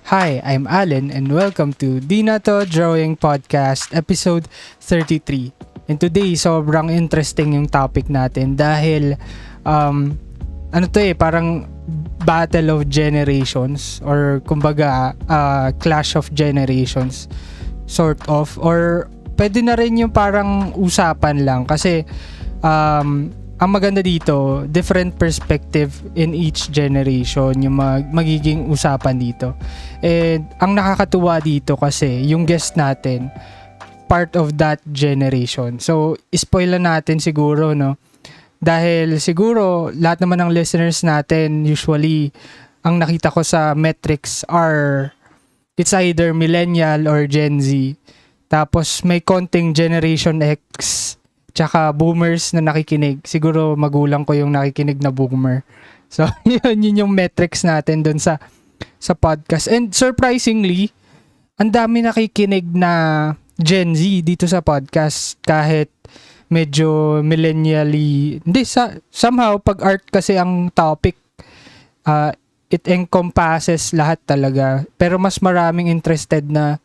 Hi, I'm Allen and welcome to Dinato Drawing Podcast episode 33. And today, sobrang interesting yung topic natin dahil parang battle of generations or kumbaga clash of generations sort of, or pwede na rin yung parang usapan lang kasi ang maganda dito, different perspective in each generation yung magiging usapan dito. And ang nakakatuwa dito kasi yung guest natin part of that generation. So, spoil na natin siguro, no? Dahil siguro lahat naman ng listeners natin usually ang nakita ko sa metrics are it's either millennial or Gen Z. Tapos may konting Generation X tsaka boomers na nakikinig. Siguro magulang ko yung nakikinig na boomer. So, yun yung metrics natin dun sa podcast. And surprisingly, ang dami nakikinig na Gen Z dito sa podcast kahit medyo millennially. Hindi, somehow pag art kasi ang topic, it encompasses lahat talaga. Pero mas maraming interested na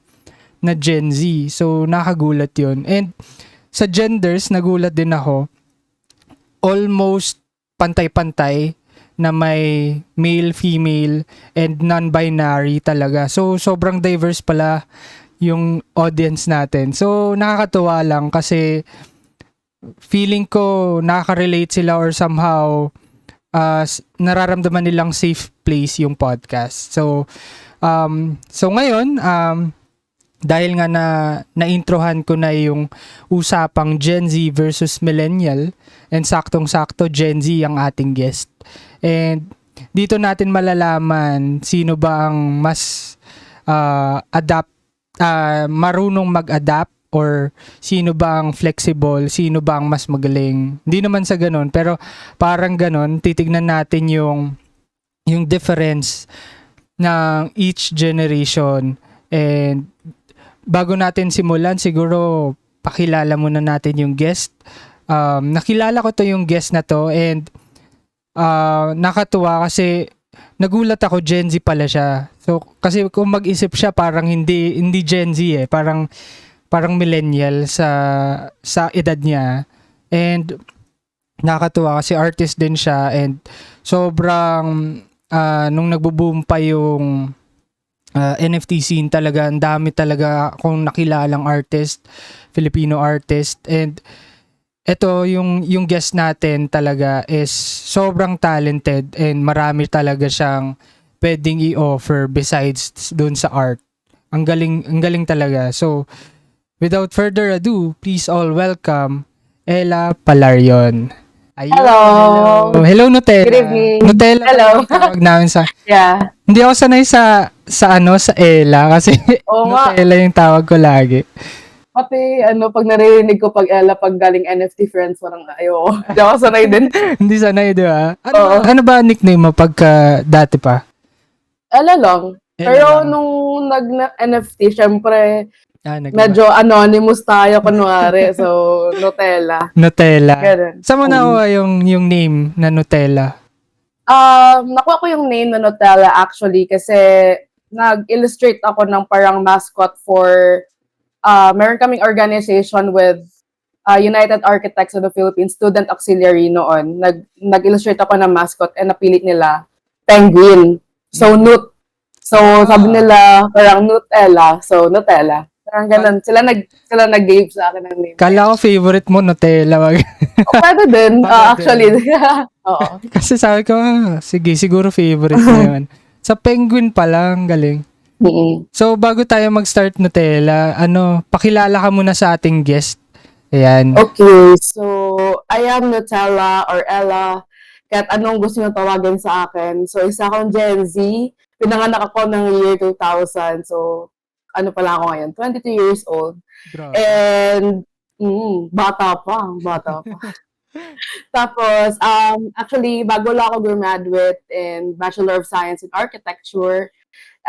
Gen Z. So, nakagulat yun. And sa genders, nagulat din ako. Almost pantay-pantay na may male, female, and non-binary talaga. So, sobrang diverse pala yung audience natin. So, nakakatuwa lang kasi feeling ko nakaka-relate sila or somehow nararamdaman nilang safe place yung podcast. So ngayon, dahil nga na-introhan ko na yung usapang Gen Z versus Millennial and saktong-sakto Gen Z ang ating guest. And dito natin malalaman sino ba ang mas marunong mag-adapt or sino ba ang flexible, sino ba ang mas magaling. Hindi naman sa ganun, pero parang ganun, titignan natin yung difference ng each generation. And bago natin simulan, siguro pakilala muna natin yung guest. Nakilala ko to yung guest na to and nakatuwa kasi nagulat ako Gen Z pala siya. So kasi kung mag-isip siya parang hindi Gen Z parang millennial sa edad niya. And nakatuwa kasi artist din siya and sobrang nung nagbo-boom pa yung NFT scene talaga, ang dami talaga akong nakilalang artist, Filipino artist. And ito yung guest natin talaga is sobrang talented and marami talaga siyang pwedeng i-offer besides dun sa art. Ang galing talaga. So without further ado, please all welcome Ella Palarion. Ayun, hello Nutella. Good evening. Nutella. Hello. Tawag namin sa Yeah. Hindi ako sanay sa Ella kasi Oo nga. Nutella yung tawag ko lagi. Pati pag naririnig ko pag Ella, pag galing NFT friends, parang ayoko. Hindi ako sanay din. Hindi sanay, di ba? Oo. Ano ba nickname mo pagka dati pa? Ella lang. Ella Pero lang. nung nag-NFT, syempre, Nag-iba. medyo anonymous tayo kunwari. So, Nutella. Nutella. Ganun. Saan mo nakuha yung name na Nutella? Nakuha ko yung name na Nutella actually kasi nag-illustrate ako ng parang mascot for meron kaming organization with United Architects of the Philippines, Student Auxiliary noon. Nag-illustrate ako ng mascot and napilit nila penguin. So, Nut. So, sabi nila parang Nutella. So, Nutella. Parang ganun. Sila nag-gave sa akin ng name. Kala ko favorite mo Nutella. Pwede din, Pwede actually. Oo. Kasi sabi ko, sige, siguro favorite mo yun. Sa penguin pa lang, galing. Mm-mm. So, bago tayo mag-start Nutella, pakilala ka muna sa ating guest. Ayan. Okay, so I am Nutella or Ella. Kahit anong gusto nyo tawagin sa akin. So, isa akong Gen Z. Pinanganak ako ng year 2000. So, ano pala ako ngayon? 22 years old. Grabe. And, bata pa. Tapos, actually, bago lang ako graduate in Bachelor of Science in Architecture.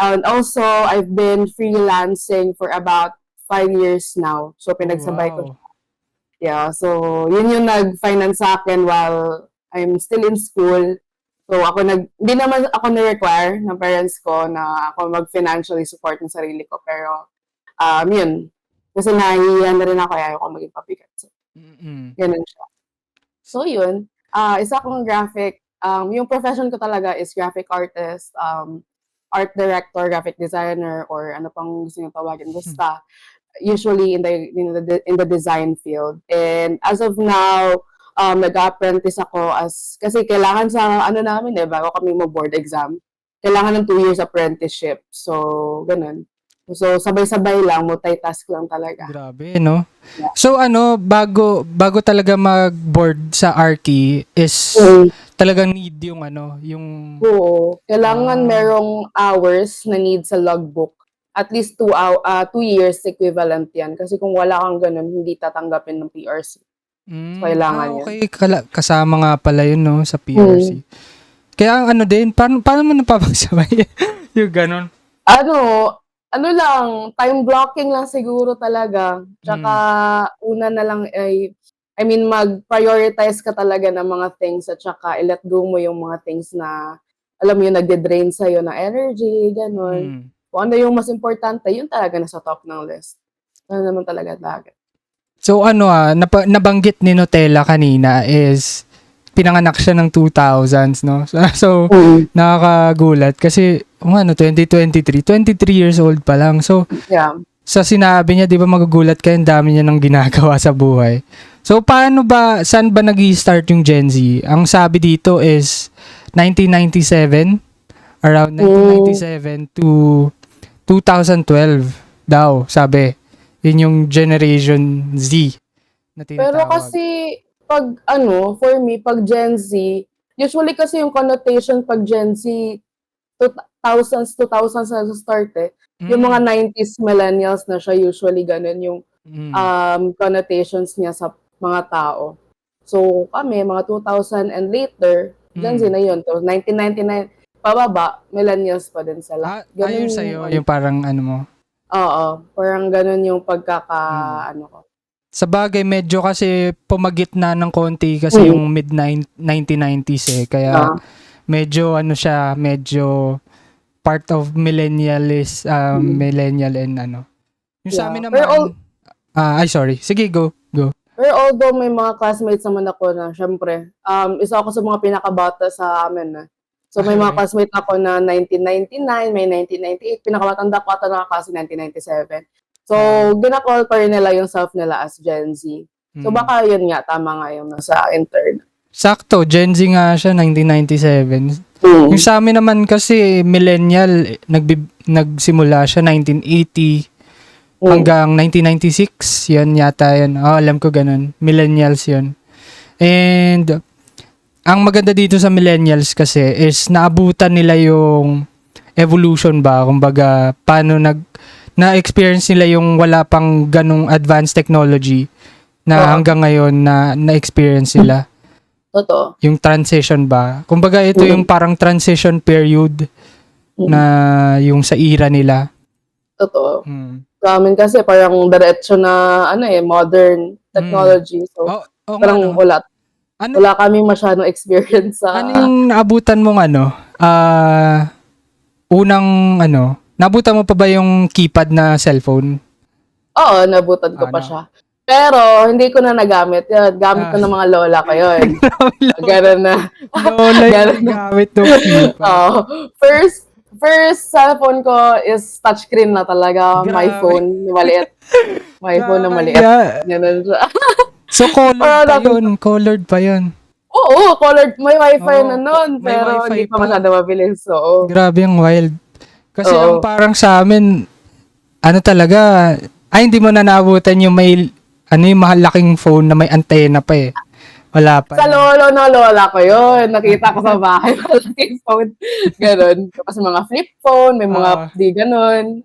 And also, I've been freelancing for about 5 years now. So, pinagsabay ko. Wow. Yeah, so, yun yung nag-finance sa akin while I'm still in school. So hindi naman ako ni-require ng parents ko na ako mag-financially support ng sarili ko. Pero, yun. Kasi nahihiyan na rin ako, ayaw ko maging pabigat. So, Mm. ganun siya. So, yun. Isa akong yung profession ko talaga is graphic artist, art director, graphic designer, or ano pang gusto nyo tawagin. Basta, usually in the design field. And as of now, nag-apprentice ako kasi kailangan sa namin bago kami mag-board exam, kailangan ng 2 years apprenticeship. So, ganun. So, sabay-sabay lang, multitask lang talaga. Grabe, no? Yeah. So, bago talaga mag-board sa Arki is talagang need yung yung... Oo. Kailangan merong hours na need sa logbook. At least 2 years equivalent yan. Kasi kung wala kang ganun, hindi tatanggapin ng PRC. So, kailangan okay. Kasama nga pala yun, no, sa PRC. Kaya din, paano mo napapagsabay yung ganun? Ano lang, time blocking lang siguro talaga. Tsaka, una na lang mag-prioritize ka talaga ng mga things at tsaka i-let go mo yung mga things na, alam mo yun, nagde-drain sa'yo ng energy, ganun. Kung ano yung mas importante, yun talaga nasa top ng list. Ano naman talaga target. So nabanggit ni Nutella kanina is pinanganak siya ng 2000s, no? So nakakagulat kasi 2023, 23 years old pa lang. So yeah. Sa sinabi niya, 'di ba magugulat kayo, ang dami niya nang ginagawa sa buhay. So saan ba nag-i-start yung Gen Z? Ang sabi dito is 1997, around 1997 to 2012 daw, sabi. Yun yung Generation Z na tinatawag. Pero kasi, for me, pag Gen Z, usually kasi yung connotation pag Gen Z, 2000s na start yung mga 90s millennials na siya, usually ganun yung connotations niya sa mga tao. So, kami, mga 2000 and later, Gen Z na yun. So, 1999, pababa, millennials pa din sila. Ayun sa'yo, yung parang mo. Oo, parang ganun yung ko. Sa bagay, medyo kasi pumagitna ng konti kasi yung mid-1990s Kaya medyo medyo part of millennialist, millennial and Yung sa amin naman, sorry. Sige, go. Pero although may mga classmates naman ako na, syempre, isa ako sa mga pinakabata sa amin So, may mga classmate ako na 1999, may 1998. Pinakamatanda ko ata nakakasi 1997. So, ginakall pa rin nila yung self nila as Gen Z. So, baka yun nga, tama nga yung nasa intern. Sakto, Gen Z nga siya, 1997. Yung sa amin naman kasi, millennial, nagsimula siya 1980 hanggang 1996. Yan yata yun. Alam ko ganun. Millennials yun. And ang maganda dito sa millennials kasi is naabutan nila yung evolution ba, kumbaga paano na-experience nila yung wala pang ganung advanced technology na hanggang ngayon na-experience nila. Totoo. Yung transition ba. Kumbaga ito yung parang transition period na yung sa era nila. Totoo. Sa amin kasi parang diretso na modern technology. So parang wala kami masyadong experience sa... Ano yung naabutan mong naabutan mo pa ba yung keypad na cellphone? Oo, nabutan ko pa siya. Pero, hindi ko na nagamit. Gamit ko ng mga lola ko yun. Gano'n na. Lola yung gamit ng keypad. First cellphone ko is touchscreen na talaga. My phone, maliit. My phone na maliit. Gano'n siya. So, colored pa yun. Oo, colored. May wifi na nun. Pero hindi pa masyado mabilis. So, grabe yung wild. Kasi ang parang sa amin, talaga, hindi mo na naabutan yung may, yung mahalaking phone na may antena pa Wala pa. Sa lola ko yun. Nakita ko sa bahay. Malaking phone. Ganon. Tapos mga flip phone, may mga di ganon.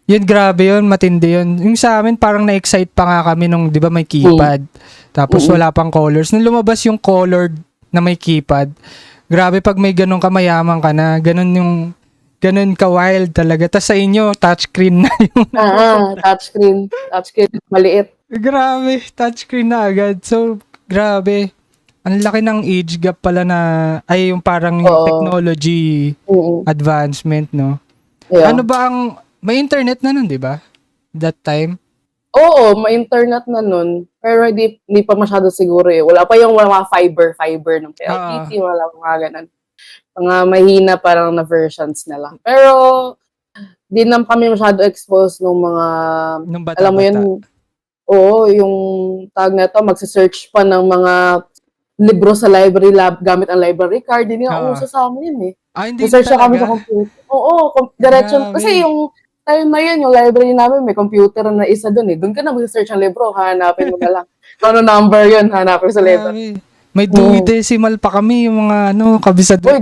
Yun, grabe yun, matindi yun. Yung sa amin, parang na-excite pa nga kami nung, di ba, may keypad. Tapos wala pang colors. Nung lumabas yung colored na may keypad, grabe pag may ganun ka, mayaman ka na. Ganun ka wild talaga. Tapos sa inyo, touchscreen na yung... touchscreen. Touchscreen, maliit. Grabe, touchscreen na agad. So, grabe. ang laki ng age gap pala na, ay yung parang yung Oo. technology Mm. advancement, no? Yeah. Ano ba may internet na nun, di ba? That time? Oo, may internet na nun. Pero hindi pa masyado siguro eh. Wala pa yung mga fiber ng PLDT, wala pa mga ganun. Mga mahina parang na versions nila. Pero, di naman kami masyado exposed nung mga, Nung alam mo yun, bata-bata. oo, yung tag na to, magse-search pa ng mga libro sa library lab gamit ang library card. Hindi nga Oo. uso sa amin yun eh. Hindi na Research na kami sa talaga. computer. Oo, diretso. Grabe. Kasi yung time na yun, yung library namin, may computer na isa dun eh. Doon ka na mag-search ng libro, hanapin mo na lang. Ano number yun, hanapin sa library. Grabe. May Dewey Decimal pa kami, yung mga kabisado. Uy,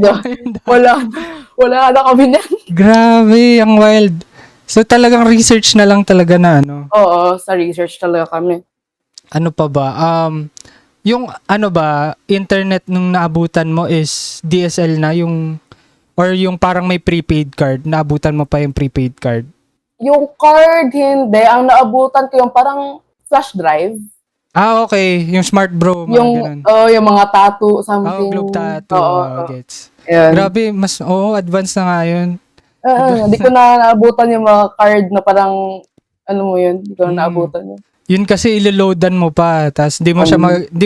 wala na kami niyan. Grabe, ang wild. So talagang research na lang talaga na Oo, sa research talaga kami. Ano pa ba? Yung internet nung naabutan mo is DSL na or yung parang may prepaid card, naabutan mo pa yung prepaid card? Yung card, hindi. Ang naabutan ko yung parang flash drive. Okay. Yung Smart Bro, mga ganun. Yung mga tattoo, something. Globe tattoo. Oo. Gets. Yan. Grabe, mas, advanced na nga yun. Hindi ko na naabutan yung mga card na parang, ano mo yun, hindi ko na naabutan yun. Yun kasi ilo-loadan mo pa, tapos di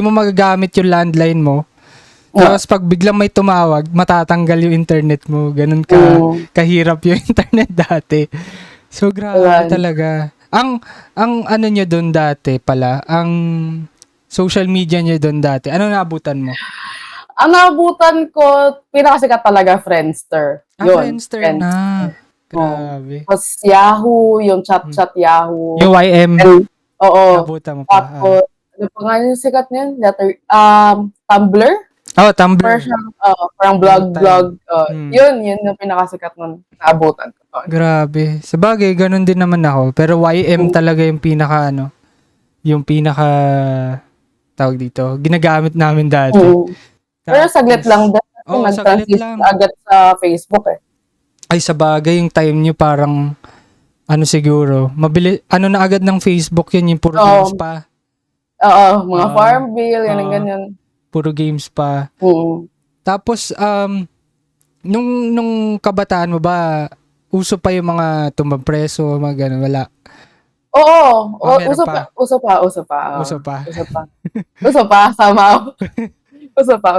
mo magagamit yung landline mo. Tapos pag biglang may tumawag, matatanggal yung internet mo. Ganun kahirap yung internet dati. So grabe talaga. Ang ano nyo doon dati pala, ang social media nyo doon dati, ano naabutan mo? Ang naabutan ko, pinakasikat talaga Friendster. Yun, Friendster na. Grabe. Tapos Yahoo, yung chat Yahoo. Yung YM. Oo. Naabutan mo pa. Tapos, ano pa nga yung sikat niyan? Tumblr? Tumblr. Parang blog. Yun yung pinakasikat nun. Naabutan ko. Grabe. Sabagay, ganun din naman ako. Pero YM talaga yung pinaka tawag dito, ginagamit namin dati. Pero saglit lang din. Saglit lang. Agad sa Facebook eh. Ay, sabagay, yung time nyo parang, siguro, mabili, na agad ng Facebook yun, yung puro games pa. Oo, mga Farmville, yan ang ganyan. Puro games pa. Tapos, nung kabataan mo ba, uso pa yung mga tumbapreso, mga ganun, wala? Oo, uso pa. Uso pa, somehow. Uso pa.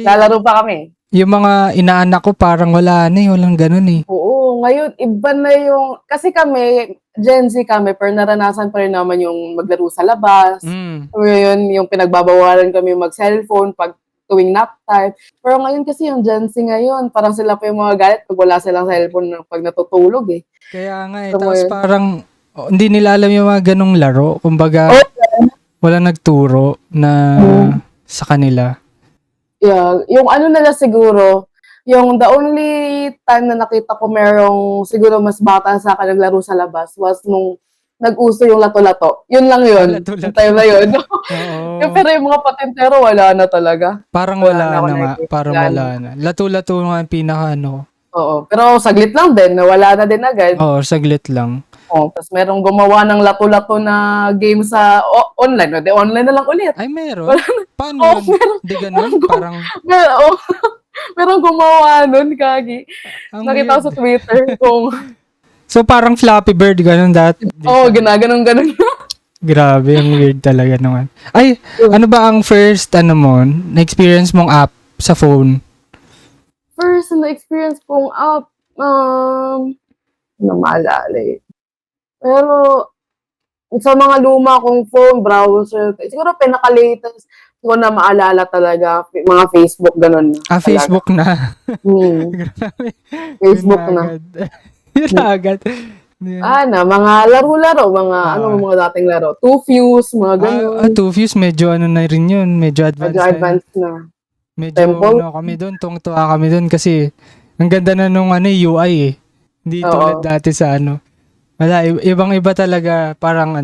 Lalaro pa kami. Yung mga inaanak ko parang wala walang ganun eh. Oo, ngayon iba na yung, kasi kami, Gen Z kami, pero naranasan pa rin naman yung maglaro sa labas. Ngayon, yung pinagbabawalan kami mag-cellphone pag tuwing nap time. Pero ngayon kasi yung Gen Z ngayon, parang sila pa yung mga galit pag wala silang cellphone pag natutulog eh. Kaya nga eh, tapos parang hindi nila alam yung mga ganong laro. Kumbaga, wala nagturo na sa kanila. Yeah, yung nila siguro, yung the only time na nakita ko merong siguro mas bata sa akin naglaro sa labas was nung nag-uso yung lato-lato. Yun lang yun. Yung time na yun. Pero yung mga patintero, wala na talaga. Parang wala na. Lato-lato nga yung pinaka Oo. Pero saglit lang din. Wala na din agad. Oo, saglit lang. Tapos merong gumawa ng lato-lato na game sa online. Hindi, online na lang ulit. Ay, meron? Paano yun? Hindi ganun? Parang... Merong gumawa nun, Kagi. Nakita ko sa Twitter kung... So, parang Flappy Bird, ganun dati? Ganun. Grabe, ang weird talaga naman. Ay, ano ba ang first, na-experience mong app sa phone? First na-experience kong app, maalala eh. Pero, sa mga luma kong phone, browser, siguro pinaka-latest ko na maalala talaga, mga Facebook, ganun na. Facebook na? Grabe. Facebook na. Yun agad. Mga laro-laro, mga dating laro. Two Fuse, mga ganun. Two Fuse, medyo na rin yun. Medyo advanced na. Medyo kami doon, tuwang-tuwa kami doon kasi ang ganda na nung UI eh. Hindi tulad dati sa Wala, ibang-iba talaga, parang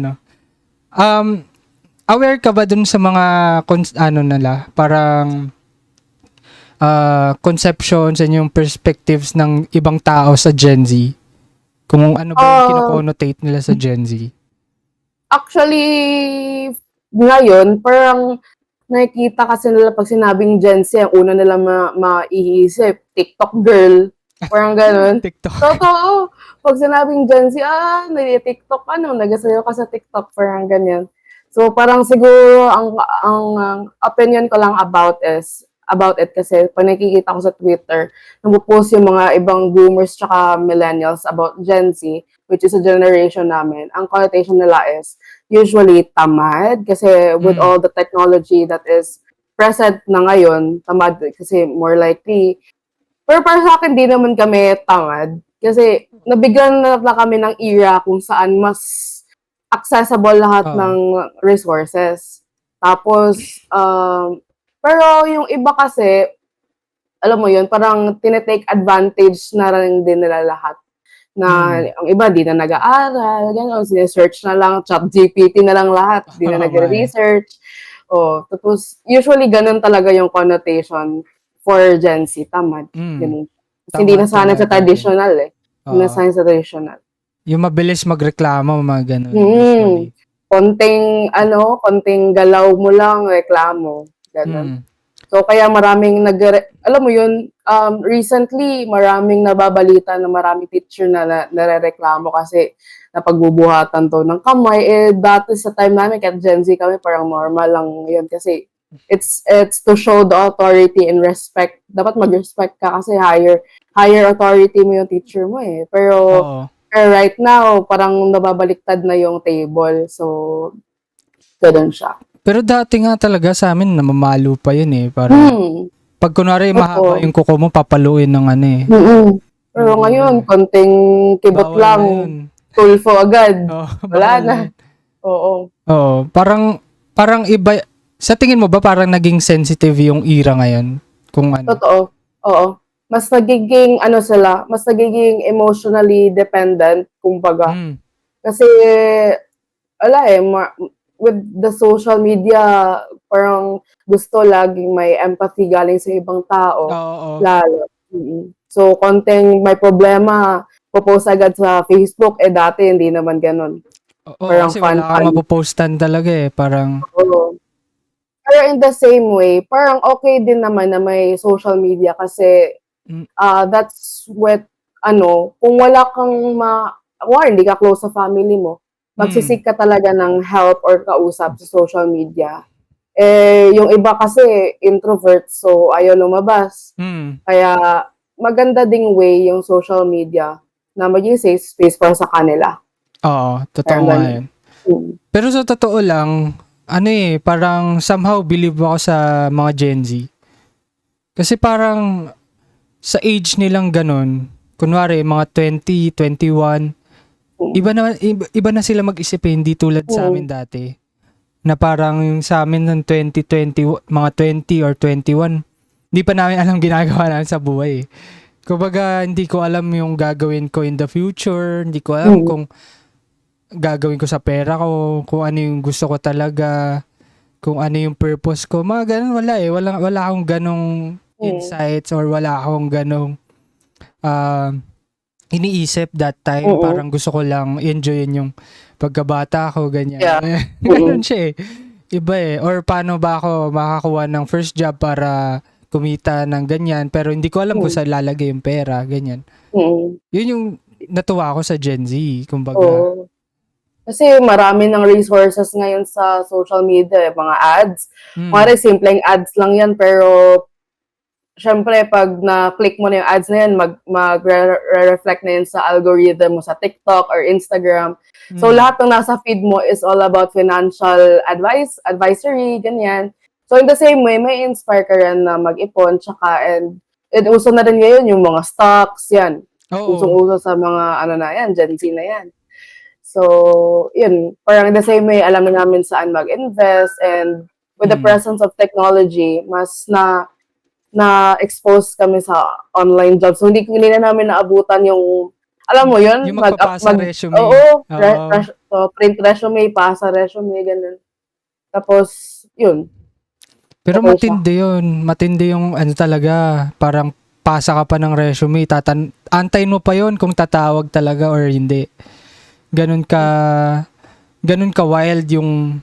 aware ka ba dun sa mga parang conceptions and yung perspectives ng ibang tao sa Gen Z? Kung ano ba yung kinoconnotate nila sa Gen Z? Actually, ngayon, parang nakikita kasi nila pag sinabing Gen Z, ang una nila maiisip, TikTok girl, parang gano'n. TikTok. Totoo, pag sinabing Gen Z, nag-TikTok, nagasayaw ka sa TikTok, parang ganyan. So, parang siguro, ang opinion ko lang about it kasi pag nakikita ko sa Twitter, nagpo-post yung mga ibang boomers tsaka millennials about Gen Z, which is a generation namin. Ang connotation nila is usually tamad kasi with all the technology that is present na ngayon, tamad kasi more likely. Pero para sa akin, di naman kami tamad kasi nabigyan na kami ng era kung saan mas accessible lahat Oo. ng resources. Tapos, pero yung iba kasi, alam mo yun, parang tinetake advantage na rin din nila lahat. Na ang iba di na nag-aaral, gano'n, sine-search na lang, ChatGPT na lang lahat, di na Oo nga eh. nagre-research. Tapos usually ganun talaga yung connotation for Gen Z, tamad. Ganun. Kasi hindi Tamad nasanay sa talaga. traditional Hindi Oo. nasanay sa traditional. Yung mabilis magreklamo, mga ganun. Mm. Usually. Konting galaw mo lang, reklamo. Ganun. So, kaya maraming alam mo yun, recently, maraming nababalita na maraming teacher na nare-reklamo kasi napagbubuhatan to ng kamay. Dati sa time namin, kahit Gen Z kami, parang normal lang yun kasi it's to show the authority and respect. Dapat mag-respect ka kasi higher authority mo yung teacher mo eh. Pero right now, parang nababaliktad na yung table. So, ganun siya. Pero dati nga talaga sa amin, namamalo pa yun eh. Parang, pag kunwari mahaba yung kuko mo, papaluin ng ano eh. Pero ngayon, konting kibot Bawal lang, na yun. tulfo agad. Wala Bawal na. yun. Oo. Parang iba, sa tingin mo ba parang naging sensitive yung era ngayon? Kung ano? Totoo. Oo. Mas nagiging, mas nagiging emotionally dependent, kumbaga. Kasi, with the social media, parang gusto laging may empathy galing sa ibang tao. Lalo. So, konting may problema, popost agad sa Facebook, dati hindi naman ganun. Oo, kasi wala kang mapopostan talaga eh. Parang, oo. Pero in the same way, parang okay din naman na may social media kasi that's what, kung wala kang hindi ka close sa family mo, magsisik ka talaga ng help or kausap sa social media. Yung iba kasi introvert, so ayaw lumabas. Kaya maganda ding way yung social media na maging safe space para sa kanila. Oo, totoo nga yun. Pero sa totoo lang, parang somehow believe ako sa mga Gen Z. Kasi parang sa age nilang ganun, kunwari mga 20, 21, iba na sila mag-isip eh, hindi tulad sa amin dati. Na parang sa amin ng 2020, mga 20 or 21, hindi pa namin alam ginagawa namin sa buhay eh. Kumbaga, hindi ko alam yung gagawin ko in the future, hindi ko alam kung gagawin ko sa pera ko, kung ano yung gusto ko talaga, kung ano yung purpose ko, mga ganun, wala eh. Wala akong ganong insights or wala akong ganong iniisip that time. Parang gusto ko lang enjoyin yung pagkabata ko, ganyan. Ganun siya eh. Iba eh. Or paano ba ako makakuha ng first job para kumita ng ganyan, pero hindi ko alam kung saan lalagay yung pera, ganyan. Yun yung natuwa ako sa Gen Z, kumbaga. Kasi marami ng resources ngayon sa social media, mga ads. Mga simpleng ads lang yan, pero syempre, pag na-click mo na yung ads na yan, mag-reflect na yun sa algorithm mo sa TikTok or Instagram. So, lahat ng nasa feed mo is all about financial advisory, ganyan. So, in the same way, may inspire ka rin na mag-ipon, and uso na rin ngayon yung mga stocks, yan. Usong-uso sa mga, Gen Z na yan. So, yun, parang in the same way, alam na namin saan mag-invest, and with the presence of technology, mas na-expose kami sa online jobs. So, hindi na namin naabutan yung, alam mo yun? Yung magpapasa resume. Print resume, pasa resume, ganun. Tapos, yun. Pero matindi yun. Matindi yung talaga, parang pasa ka pa ng resume, antayin mo pa yun kung tatawag talaga or hindi. Ganun ka wild yung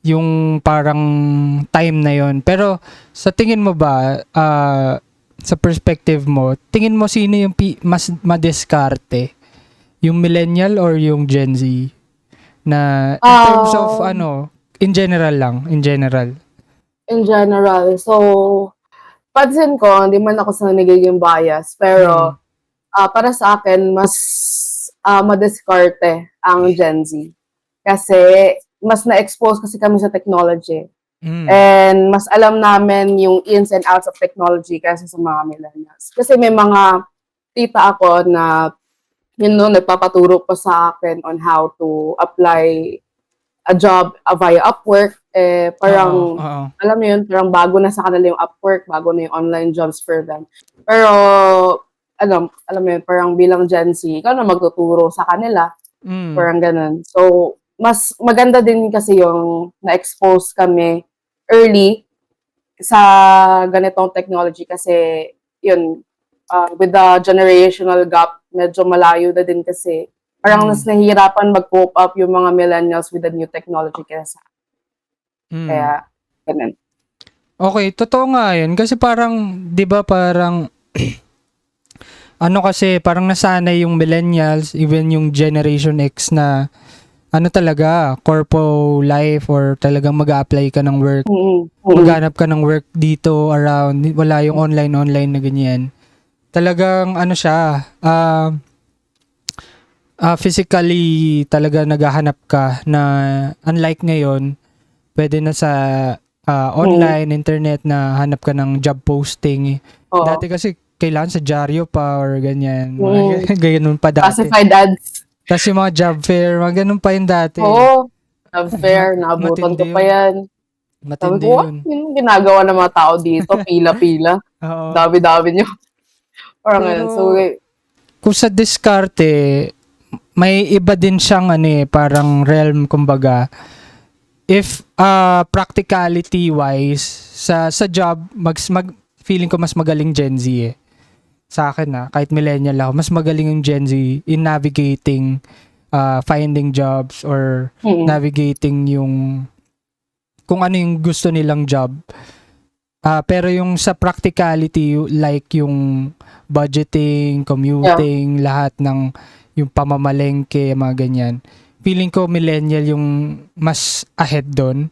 yung parang time na yon. Pero sa tingin mo ba, sa perspective mo, tingin mo sino yung mas madiskarte? Yung millennial or yung Gen Z? Na in terms of in general lang, in general. In general, so pansin ko, hindi man ako sa nagiging bias, pero para sa akin, mas madiskarte ang Gen Z. Kasi mas na-expose kasi kami sa technology. And mas alam namin yung ins and outs of technology kasi sa mga millennials. Kasi may mga tita ako na nagpapaturo pa sa akin on how to apply a job via Upwork. Parang, alam mo yun, parang bago na sa kanila yung Upwork, bago na yung online jobs for them. Pero, alam mo yun, parang bilang Gen Z, ikaw na magtuturo sa kanila. Parang ganun. So, mas maganda din kasi yung na-expose kami early sa ganitong technology kasi yun, with the generational gap, medyo malayo na din kasi parang mas nahihirapan mag-cope up yung mga millennials with the new technology kesa. Kaya, ganun. Okay, totoo nga yun. Kasi parang, di ba parang, kasi parang nasanay yung millennials, even yung Generation X na, talaga, corpo life or talagang mag-a-apply ka ng work. Maghanap ka ng work dito, around, wala yung online na ganyan. Talagang, siya, physically talaga naghahanap ka na unlike ngayon, pwede na sa online, internet na hanap ka ng job posting. Dati kasi kailangan sa dyaryo pa or ganyan. Ganyan pa dati. Classified ads. Tapos yung mga job fair, mga ganun pa yun dati. Job fair, naabutan ko pa yan. Matindi yun. Yung ginagawa ng mga tao dito, pila-pila. Dami-dami nyo. Parang ganun. So, kung sa diskarte, may iba din siyang parang realm, kumbaga. If practicality wise sa job, feeling ko mas magaling Gen Z sa akin kahit millennial ako, mas magaling yung Gen Z in navigating finding jobs or navigating yung kung ano yung gusto nilang job. Pero yung sa practicality, like yung budgeting, commuting, lahat ng yung pamamalengke, mga ganyan. Feeling ko millennial yung mas ahead doon.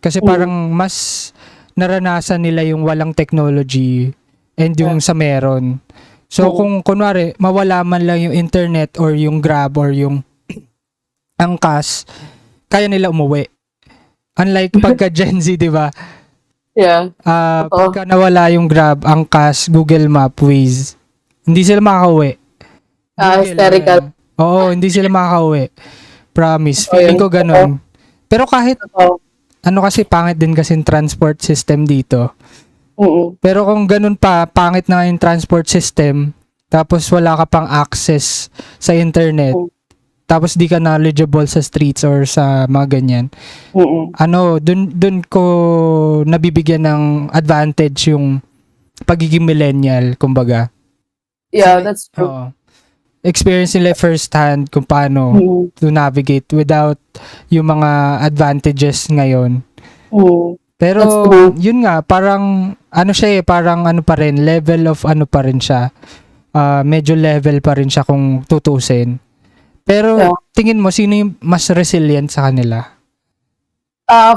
Kasi parang mas naranasan nila yung walang technology and yung sa meron. So kung kunwari, mawala man lang yung internet or yung Grab or yung angkas, kaya nila umuwi. Unlike pagka Gen Z, di ba? Yeah. Pagka nawala yung Grab, angkas, Google Map, Waze, hindi sila makakauwi. Hysterical. Oo, hindi sila makakauwi. Promise. Feeling ko ganun. Pero kahit, kasi pangit din kasi yung transport system dito. Pero kung ganun pa, pangit na yung transport system, tapos wala ka pang access sa internet, tapos di ka knowledgeable sa streets or sa mga ganyan, dun ko nabibigyan ng advantage yung pagiging millennial, kumbaga. Yeah, that's true. Experience nila first hand kung paano to navigate without yung mga advantages ngayon. Pero yun nga, parang siya parang pa rin, level of pa rin siya. Medyo level pa rin siya kung tutusin. Pero tingin mo, sino yung mas resilient sa kanila?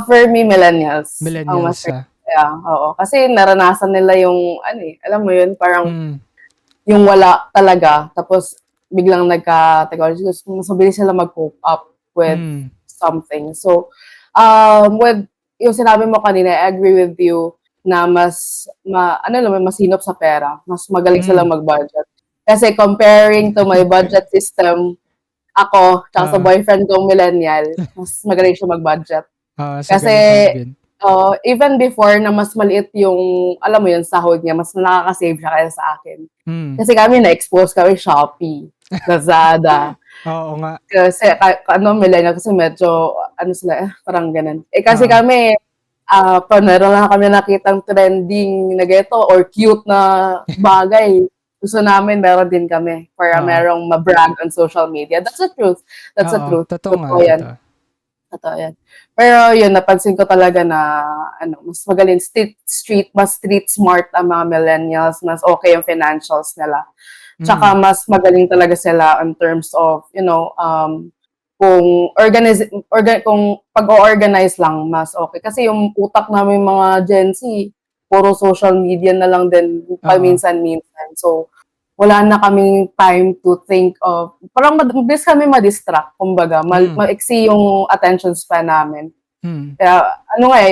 For me, millennials. Millennials. Yeah, oo. Kasi naranasan nila yung, alam mo yun, parang yung wala talaga. Tapos, biglang nagka-technology. Mas mabilis sila mag-cope up with something. So, with yung sinabi mo kanina, I agree with you na mas masinop sa pera. Mas magaling silang mag-budget. Kasi comparing to my budget system, ako, tsaka sa boyfriend kong millennial, mas magaling siya mag-budget. Kasi, even before na mas maliit yung, alam mo yun, sahod niya, mas nakaka-save siya kaya sa akin. Kasi kami na-expose kami Shopee, Lazada. Oo nga. Kasi, millennial, kasi medyo, sila, parang ganun. Kasi kami, meron lang kami nakitang trending na geto or cute na bagay. Gusto namin, meron din kami para merong ma-brand on social media. That's the truth. That's the truth. Totoo nga. Yan. Totoo yan. Pero yun, napansin ko talaga na mas magaling mas street smart ang mga millennials, mas okay yung financials nila. Tsaka Mm. mas magaling talaga sila in terms of, kung pag-organize lang, mas okay. Kasi yung utak namin mga Gen Z, puro social media na lang din Oo. paminsan-minsan. So, wala na kaming time to think of, parang mabilis kami ma-distract, kumbaga, Mm. maiksi yung attention span namin. Mm. Kaya,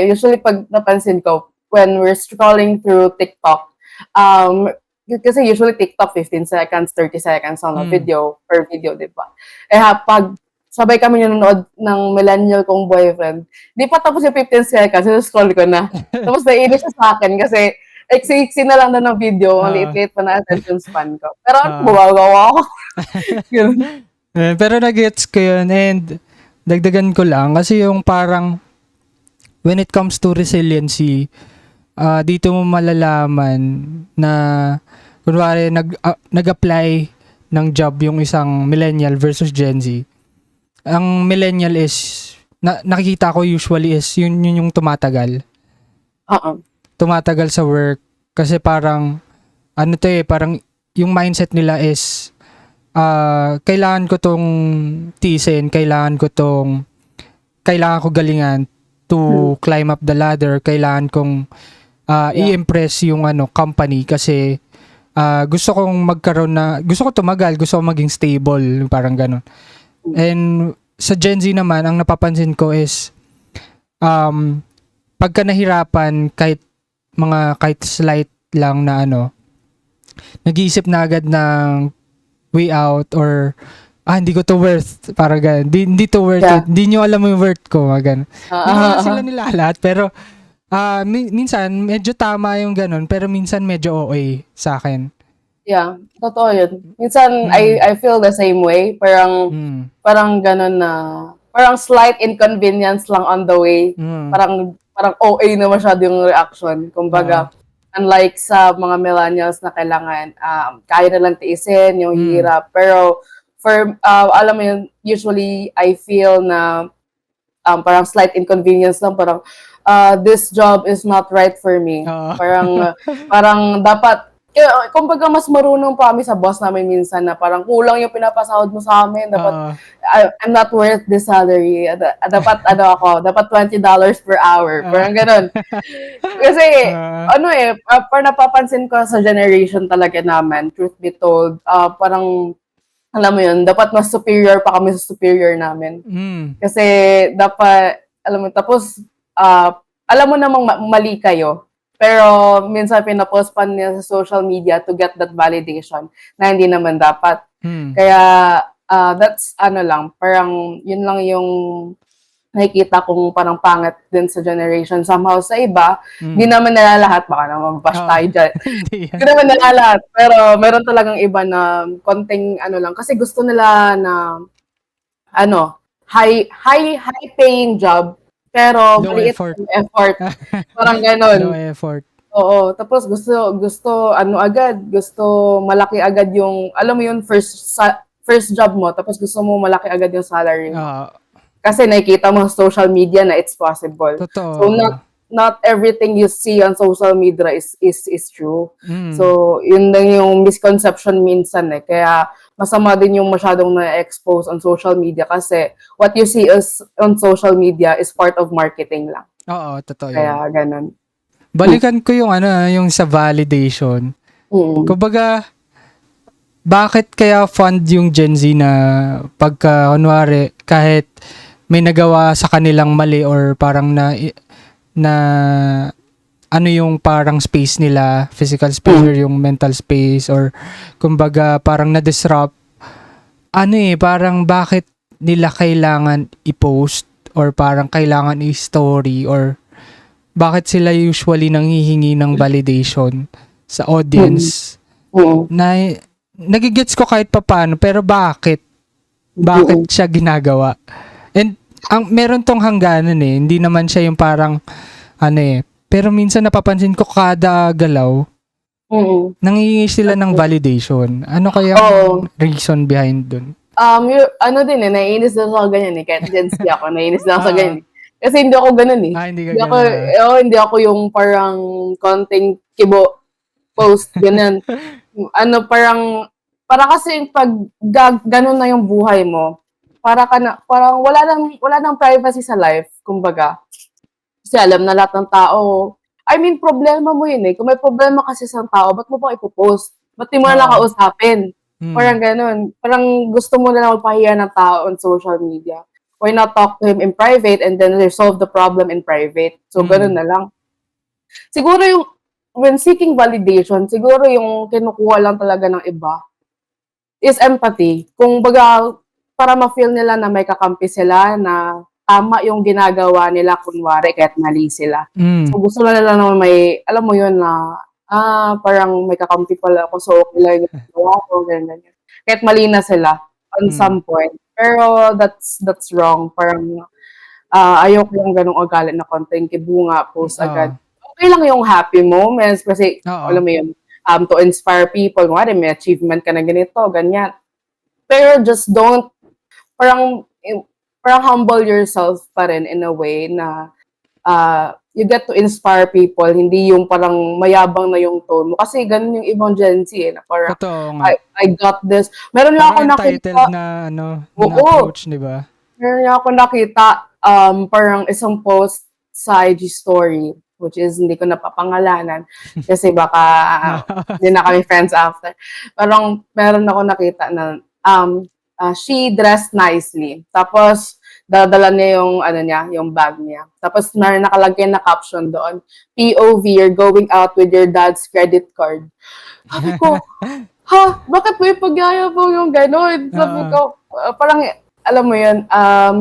usually pag napansin ko, when we're scrolling through TikTok, kasi usually TikTok 15 seconds, 30 seconds lang na Mm. video, per video, di ba? Pag sabay kami nanonood ng millennial kong boyfriend, di pa tapos yung 15 seconds, scroll ko na. Tapos naiinis siya sa akin kasi iksi-iksi na lang ng video, ang Oo. liit-liit pa na attention span ko. Pero Oo. gumagawa ako. Ganun. Pero na-gets ko yun, and dagdagan ko lang kasi yung parang when it comes to resiliency, dito mo malalaman na kunwari nag-apply ng job yung isang millennial versus Gen Z. Ang millennial is nakikita ko usually is yun yung tumatagal. Oo. Tumatagal sa work kasi parang parang yung mindset nila is kailangan ko tong tiisin, kailangan ko galingan to climb up the ladder, kailangan kong i-impress yung company kasi gusto ko tumagal, gusto ko maging stable, parang ganun. And sa Gen Z naman, ang napapansin ko is pagka nahirapan kahit slight lang na nag-iisip na agad ng way out or hindi ko to worth, parang ganun. Hindi to worth Yeah. it. Hindi nyo alam yung worth ko, ganun. Hindi ko naman sila Ah, nilalat, pero minsan medyo tama yung ganun, pero minsan medyo OA sa akin. yeah, totoo yun. Minsan, Mm. I feel the same way. Parang, Mm. parang ganun na, parang slight inconvenience lang on the way. Mm. Parang OA na masyado yung reaction. Kumbaga, unlike sa mga millennials na kailangan, kaya nilang tiisin yung hirap. Pero, alam mo yun, usually, I feel na parang slight inconvenience lang, parang, this job is not right for me. Oo. Parang dapat, kumbaga mas marunong pa kami sa boss namin minsan na parang kulang yung pinapasahod mo sa amin. Dapat, Oo. I'm not worth this salary. Dapat, dapat $20 per hour. Parang ganun. Kasi, parang napapansin ko sa generation talaga namin, truth be told, parang, alam mo yun, dapat mas superior pa kami sa superior namin. Mm. Kasi dapat, alam mo, tapos, alam mo namang mali kayo. Pero minsan pinapost pa niya sa social media to get that validation na hindi naman dapat. Mm. Kaya, that's lang, parang yun lang yung nakikita kong parang pangit din sa generation. Somehow sa iba, hindi naman nalalahat, baka naman bash tayo dyan. Hindi yan. Hindi naman nalalahat, pero meron talagang iba na konting lang. Kasi gusto nila na, high paying job, pero Low maliit effort. yung effort. Parang ganon. Low effort. Oo, tapos gusto agad, gusto malaki agad yung, alam mo yun, first job mo, tapos gusto mo malaki agad yung salary mo. Oo. Kasi nakikita mo sa social media na it's possible. Totoo. So not everything you see on social media is true. Mm. So yun lang yung misconception minsan kaya masama din yung masyadong na-expose on social media kasi what you see is on social media is part of marketing lang. Oo, totoo Kaya yan. ganun. Balikan ko yung yung sa validation. Mm. Kumbaga, bakit kaya fund yung Gen Z na pagka, kunwari, kahit may nagawa sa kanilang mali or parang yung parang space nila, physical space or yung mental space or kumbaga parang na-disrupt, parang bakit nila kailangan i-post or parang kailangan i-story or bakit sila usually nanghihingi ng validation sa audience na nagigets ko kahit papaano pero bakit siya ginagawa? And meron tong hangganan hindi naman siya yung parang pero minsan napapansin ko kada galaw nanghihingi sila ng validation. Ano kaya ang reason behind dun? Ano din naiinis din ako sa ganyan eh. Kahit Gen Z ako, naiinis din ako sa Ah. ganyan eh. Kasi hindi ako ganun eh. Hindi ka Hindi ako, gano'n. hindi ako yung parang konting kibo post, ganun. Para kasi pag ganun na yung buhay mo, parang wala nang privacy sa life, kumbaga. Kasi alam na lahat ng tao. I mean, problema mo yun eh. Kung may problema kasi sa tao, ba't mo pa ipopost? Ba't di mo na lang Oo. kausapin? Parang ganun. Parang gusto mo na lang magpahiya ng tao on social media. Why not talk to him in private and then resolve the problem in private? So, ganun na lang. Siguro when seeking validation, siguro yung kinukuha lang talaga ng iba is empathy. Kung baga, para ma-feel nila na may kakampi sila, na tama yung ginagawa nila, kunwari, kahit mali sila. So, gusto na nila naman may, alam mo yun na, parang may kakampi pala ako, so okay lang yung ginagawa ko, ganyan. Kahit mali na sila on some point. Pero that's wrong. Parang, ayoko yung ganong ugali na konting kibunga, post agad. Okay lang yung happy moments kasi, alam mo yun, to inspire people, may achievement ka na ganito, ganyan. Pero just don't, parang humble yourself pa rin in a way na you get to inspire people, hindi yung parang mayabang na yung tone mo. Kasi ganun yung ibang Gen Z na parang, Totoo nga. I got this. Meron lang ako Parang nakita. entitled na, na approach, di ba? Meron lang ako nakita, parang isang post sa IG story, which is hindi ko napapangalanan kasi baka hindi na kami friends after. Parang meron ako nakita na she dressed nicely. Tapos dadala niya yung bag niya. Tapos nakalagay na caption doon, POV, you're going out with your dad's credit card. Sabi ko, bakit may pagyayabang yung gano'n? Sabi ko, parang alam mo yun,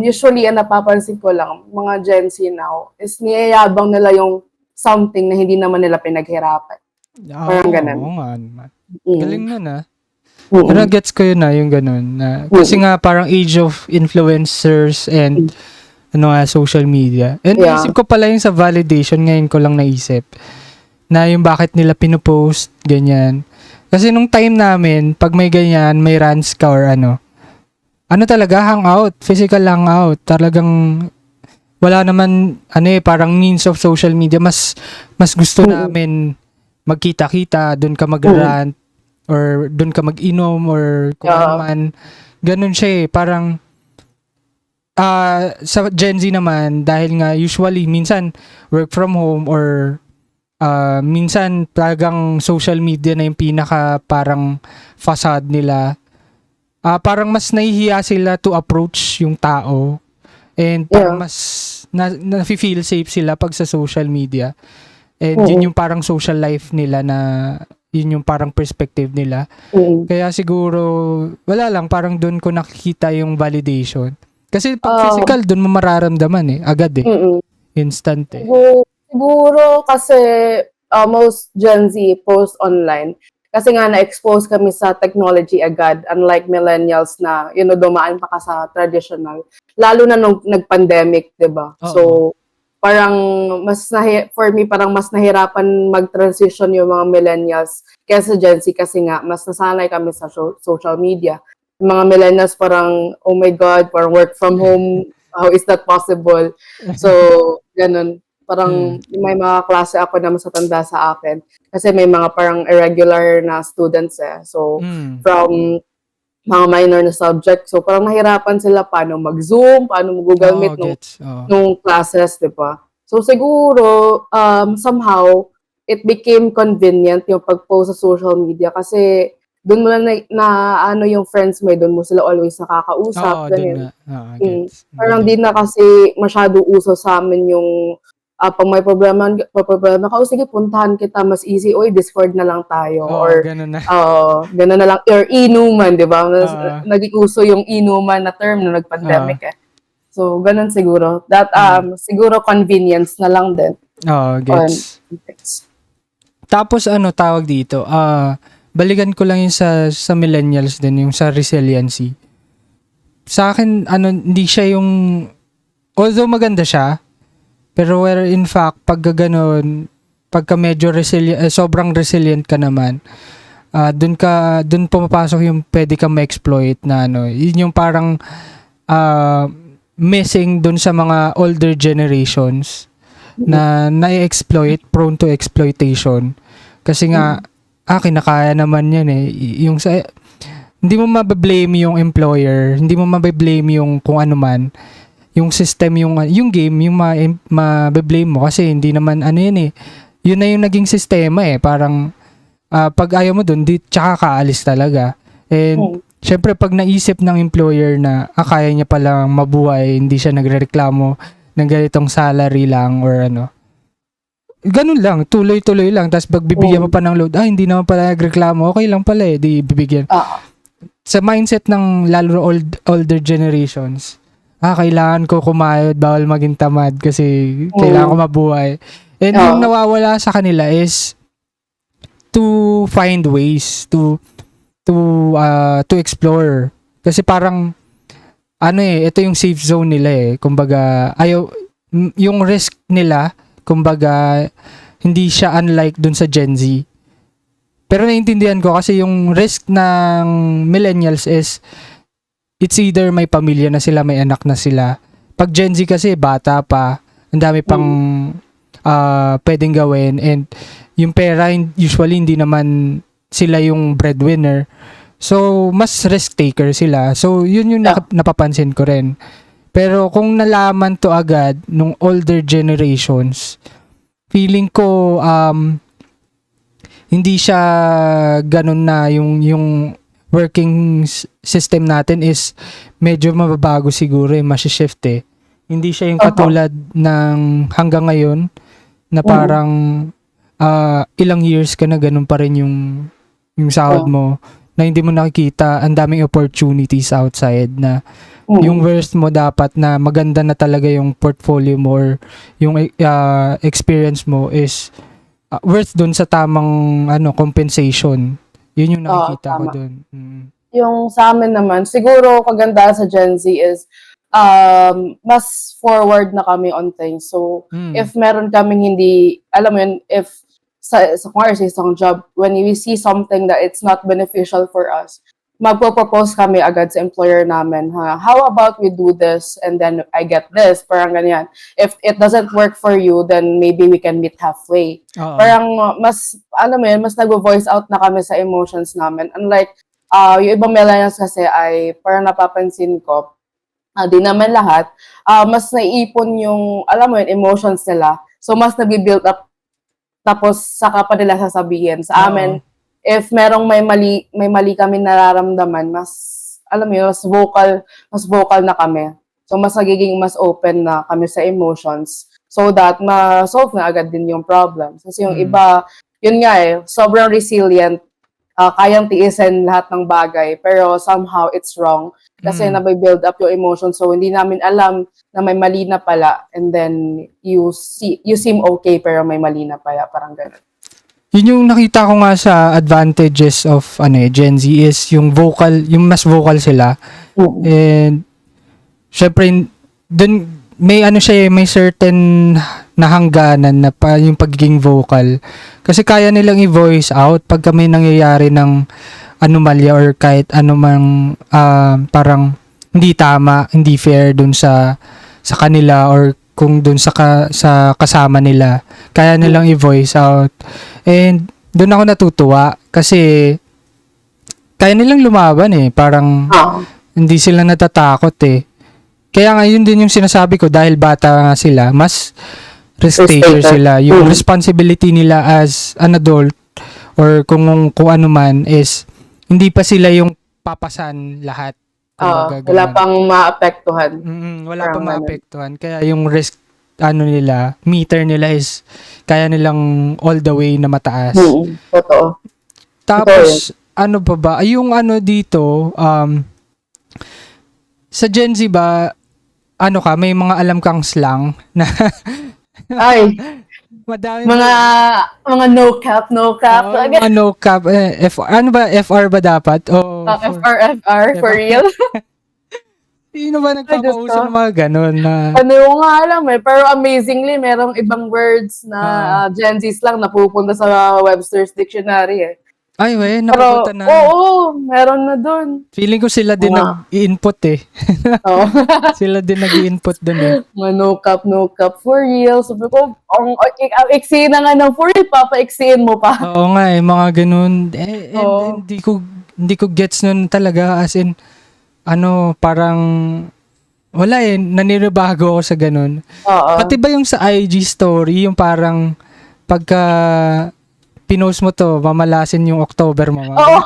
usually ang napapansin ko lang, mga Gen Z now, is niyayabang nila yung something na hindi naman nila pinaghirapan. Parang ganun. Oo nga naman. Galing nun Pero gets ko yun yung ganun. Kasi nga parang age of influencers and social media. And naisip ko pala yung sa validation, ngayon ko lang naisip. Na yung bakit nila pinupost, ganyan. Kasi nung time namin, pag may ganyan, may rants ka or talaga, hangout, physical hangout, talagang wala naman, parang means of social media, mas gusto namin magkita-kita, doon ka mag-rant, or doon ka mag-inom, or kung ano man. Ganun siya parang, sa Gen Z naman, dahil nga usually, minsan, work from home, or minsan, talagang social media na yung pinaka parang facade nila. Parang mas nahihiya sila to approach yung tao. And parang mas na-feel safe sila pag sa social media. And yun yung parang social life nila na yun yung parang perspective nila. Kaya siguro, wala lang, parang doon ko nakikita yung validation. Kasi pag physical, doon mo mararamdaman agad Instant Siguro kasi most Gen Z post online. Kasi nga na-expose kami sa technology agad, unlike millennials na, dumaan pa ka sa traditional. Lalo na nung nag-pandemic, diba? So, parang for me, parang mas nahirapan mag-transition yung mga millennials kaysa Gen Z kasi nga, mas nasanay kami sa social media. Yung mga millennials parang, oh my God, parang work from home, how is that possible? So, ganun. Parang may mga klase ako na mas matanda sa akin kasi may mga parang irregular na students So, from mga minor na subject. So, parang nahirapan sila paano mag-Zoom, paano mag-Google Meet nung classes, di ba? So, siguro, somehow, it became convenient yung pag-post sa social media kasi doon mo na yung friends mo, doon mo sila always nakakausap. Ganyan. Parang di na kasi masyado uso sa amin yung pag may problema ka, sige, puntahan kita, mas easy, Discord na lang tayo. Or, ganun na. Ganun na lang. Or inuman, di ba? Naging uso yung inuman na term na nag-pandemic So, ganun siguro. Siguro convenience na lang din. Gets. Tapos, tawag dito? Balikan ko lang yung sa millennials din, yung sa resiliency. Sa akin, hindi siya yung, although maganda siya, pero where in fact, pagka medyo sobrang resilient ka naman, Dun pumapasok yung pwede kang ma-exploit na ano. Yun yung parang missing dun sa mga older generations na na-exploit, prone to exploitation. Kasi nga, kinakaya naman yan eh. Yung sa, hindi mo mabablame yung employer, hindi mo mabablame yung kung ano man, yung system, yung game, yung mabablame mo kasi hindi naman ano yan eh. Yun na yung naging sistema eh. Parang, pag ayaw mo dun, tsaka kaalis talaga. And, syempre, pag naisip ng employer na kaya niya palang mabuhay, hindi siya nagrereklamo ng ganitong salary lang or ano. Ganun lang, tuloy-tuloy lang. Tapos pagbibigyan mo pa ng load, hindi naman pala nagreklamo, okay lang pala eh, di bibigyan. Sa mindset ng lalo older generations, kailangan ko kumayod, bawal maging tamad kasi kailangan ko mabuhay. And yung nawawala sa kanila is to find ways to explore. Kasi parang ito yung safe zone nila eh. Kumbaga, yung risk nila, kumbaga, hindi siya unlike dun sa Gen Z. Pero naiintindihan ko kasi yung risk ng millennials is it's either may pamilya na sila, may anak na sila. Pag Gen Z kasi, bata pa, ang dami pang pwedeng gawin, and yung pera, usually hindi naman sila yung breadwinner. So, mas risk taker sila. So, yun yung napapansin ko rin. Pero kung nalaman to agad nung older generations, feeling ko hindi siya ganun na yung working system natin is medyo mababago siguro eh, masishift eh. Hindi siya yung katulad ng hanggang ngayon na parang ilang years ka na ganun pa rin yung sahod mo na hindi mo nakikita, ang daming opportunities outside na yung worst mo dapat na maganda na talaga yung portfolio mo or yung experience mo is worth dun sa tamang compensation. Yun yung nakikita ko dun. Yung sa amin naman, siguro kagandahan sa Gen Z is mas forward na kami on things. So, if meron kaming hindi, alam mo yun, if sa isang job, when we see something that it's not beneficial for us, magpo-propose kami agad sa employer namin, how about we do this and then I get this, parang ganyan. If it doesn't work for you, then maybe we can meet halfway. Parang mas, alam mo yun, mas nag-voice out na kami sa emotions namin. Unlike, yung ibang millennials kasi ay parang napapansin ko, di naman lahat, mas naiipon yung, alam mo yun, emotions nila. So, mas nag-build up, tapos saka pa nila sasabihin. Sa amin, if merong may mali kami nararamdaman, mas, alam mo yun, mas vocal na kami. So, mas nagiging mas open na kami sa emotions so that ma-solve na agad din yung problem. Kasi yung iba, yun nga eh, sobrang resilient, kayang tiisin lahat ng bagay, pero somehow it's wrong kasi nabibuild up yung emotions, so hindi namin alam na may mali na pala, and then you seem okay pero may mali na pala, parang gano'n. Yun yung nakita ko nga sa advantages of Gen Z is yung mas vocal sila. And syempre dun may may certain na hangganan na yung pagiging vocal. Kasi kaya nilang i-voice out pag may nangyayari ng anomalya or kahit anumang parang hindi tama, hindi fair dun sa kanila or kung dun sa kasama nila. Kaya nilang i-voice out. And dun ako natutuwa kasi kaya nilang lumaban eh. Parang hindi sila natatakot eh. Kaya nga yun din yung sinasabi ko, dahil bata nga sila, mas risk taker sila. Yung responsibility nila as an adult or kung ano man is hindi pa sila yung papasan lahat. Wala pang maapektuhan. Wala pang maapektuhan. Kaya yung risk nila, meter nila is kaya nilang all the way na mataas. Totoo. Tapos, ano pa ba? Yung dito, sa Gen Z ba, may mga alam kang slang na ay, madami mga no cap. mga no cap. Ano ba? FR ba dapat? FR, for real? Sino ba nagpapauso ng mga ganun na... Ano nga alam eh, pero amazingly, merong ibang words na Gen Z's lang napupunta sa Webster's Dictionary eh. Ay, we, Pero, napapunta na. oo, meron na dun. Feeling ko sila din Mga, nag-i-input eh. oh. Sila din nag-i-input dun eh. Mga no cap, for real. Sabi ko, ang iksi na nga ng for real, papa-iksiin mo pa. Oo nga eh, mga ganun. And Oo. hindi ko gets nun talaga, as in, parang, wala eh, naninibago ako sa ganun. Oo. Pati ba yung sa IG story, yung parang, pagka pinost mo to, mamalasin yung October mo. Oo.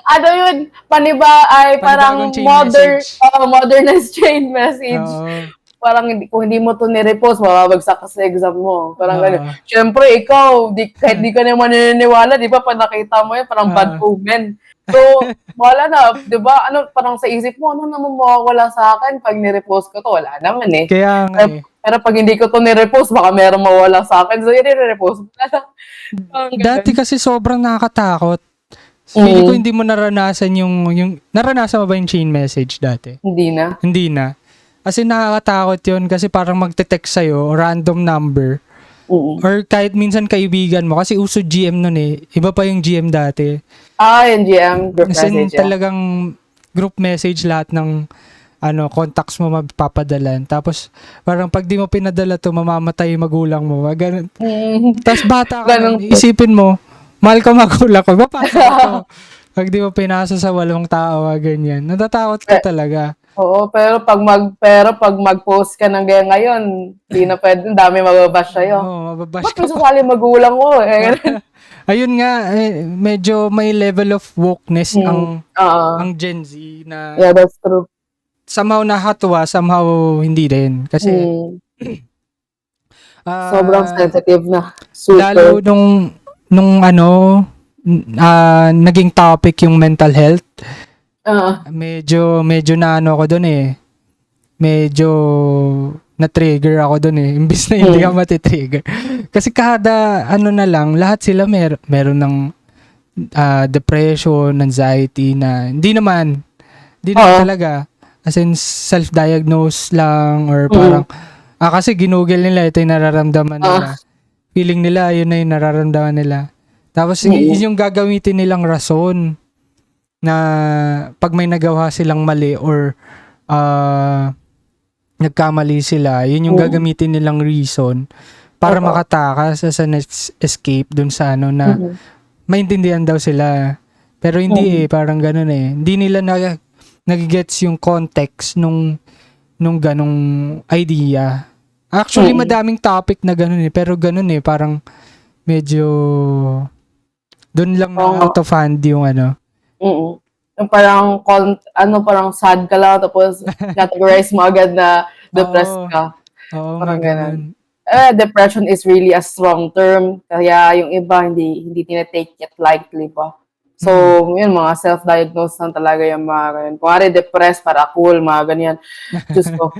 Ano yun? Paniba ay parang Panibagong chain message. modernized chain message. Oo. Parang kung hindi mo to ni-repost, mababagsak ka sa exam mo. Parang Oo. gano'n. Siyempre, ikaw, kahit di ka naman naniniwala, di ba, pag nakita mo yan, parang bad omen. So, wala na, di ba, parang sa isip mo, ano naman mawawala sa akin pag ni-repost ko to? Wala naman eh. Kaya nga eh. Pero pag hindi ko to ni-repost, baka meron mawala sa akin. So, i-repost mo na lang. Dati kasi sobrang nakakatakot. Feeling ko hindi mo naranasan yung naranasan mo ba yung chain message dati? Hindi na. Hindi na. Kasi nakakatakot yun kasi parang magte-text sa'yo, random number. Or kahit minsan kaibigan mo. Kasi uso GM nun eh. Iba pa yung GM dati. Yung GM, group Kasi message. talagang group message lahat ng contacts mo mapapadalan. Tapos parang pag di mo pinadala to, mamamatay yung magulang mo. Ganun. Tapos bata ka, isipin mo, mahal ka magulang ko, mapasa ko. Pag di mo pinasa sa 8 tao, ganyan. Natatakot ka talaga. Oo, pero pag mag-post ka ng ganyan ngayon, hindi na pwede, dami mababash sa'yo. Oo, mababash Ba't mo sasali magulang mo? Ayun nga, medyo may level of wokeness ang Gen Z na yeah, that's true. somehow nakakatuwa, somehow hindi din. Kasi sobrang sensitive na. Super. Lalo nung naging topic yung mental health. Medyo na ako doon eh. Medyo na-trigger ako doon eh. Imbis na hindi ka matitrigger. Kasi kada na lang, lahat sila meron ng depression, anxiety na hindi naman talaga. As in, self-diagnose lang or parang, kasi ginugol nila, ito yung nararamdaman nila. Feeling nila, yun na yung nararamdaman nila. Tapos, yung gagamitin nilang rason na pag may nagawa silang mali or nagkamali sila, yun yung gagamitin nilang reason para makatakas as an escape dun sa na maintindihan daw sila. Pero hindi parang ganun eh. Hindi nila nagigets yung context nung ganong idea. Actually, madaming topic na ganun eh. Pero ganun eh, parang medyo dun lang na out of hand yung Yung parang, parang sad ka lang, tapos categorize mo agad na depressed ka. Oo, parang ganun. Depression Depression is really a strong term, kaya yung iba hindi tinetake it lightly pa. So, yun, mga self-diagnose lang talaga yung mga ganyan. Kung depressed, para cool, mga ganyan. Diyos ko.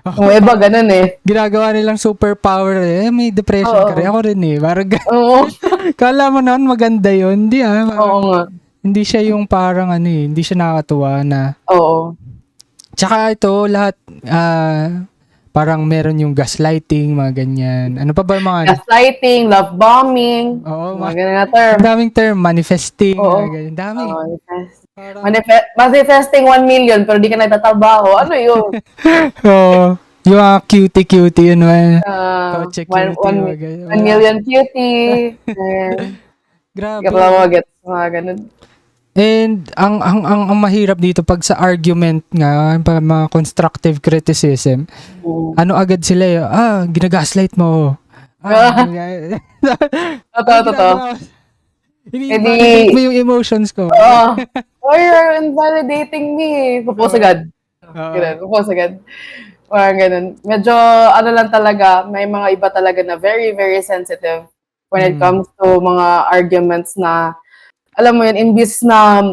Yung iba, ganun eh. Ginagawa nilang superpower eh. May depression ka rin. Ako rin eh. Parang kala mo noon maganda yun. Hindi Oo nga. Hindi siya yung parang hindi siya nakakatuwa na. Oo. Tsaka ito, lahat, parang meron yung gaslighting, mga ganyan. Ano pa ba mga gaslighting, love bombing. Oo, mga ganyan na term. Daming term, manifesting, mga ganyan. Dami. Manifesting 1 million pero di ka nagtatrabaho. Ano yun? Oo. Yung mga cutie, yun man. Coach cutie. 1 million cutie. Grabe. Hindi ka pala mag-get mga ganun. And ang mahirap dito pag sa argument nga, mga constructive criticism, agad sila ginagaslight mo. Totoo. Ini-validate mo yung emotions ko. Why you're invalidating me? Propose agad. Propose agad. Parang ganun. Medyo, lang talaga, may mga iba talaga na very, very sensitive when it comes to mga arguments na alam mo yun, imbis na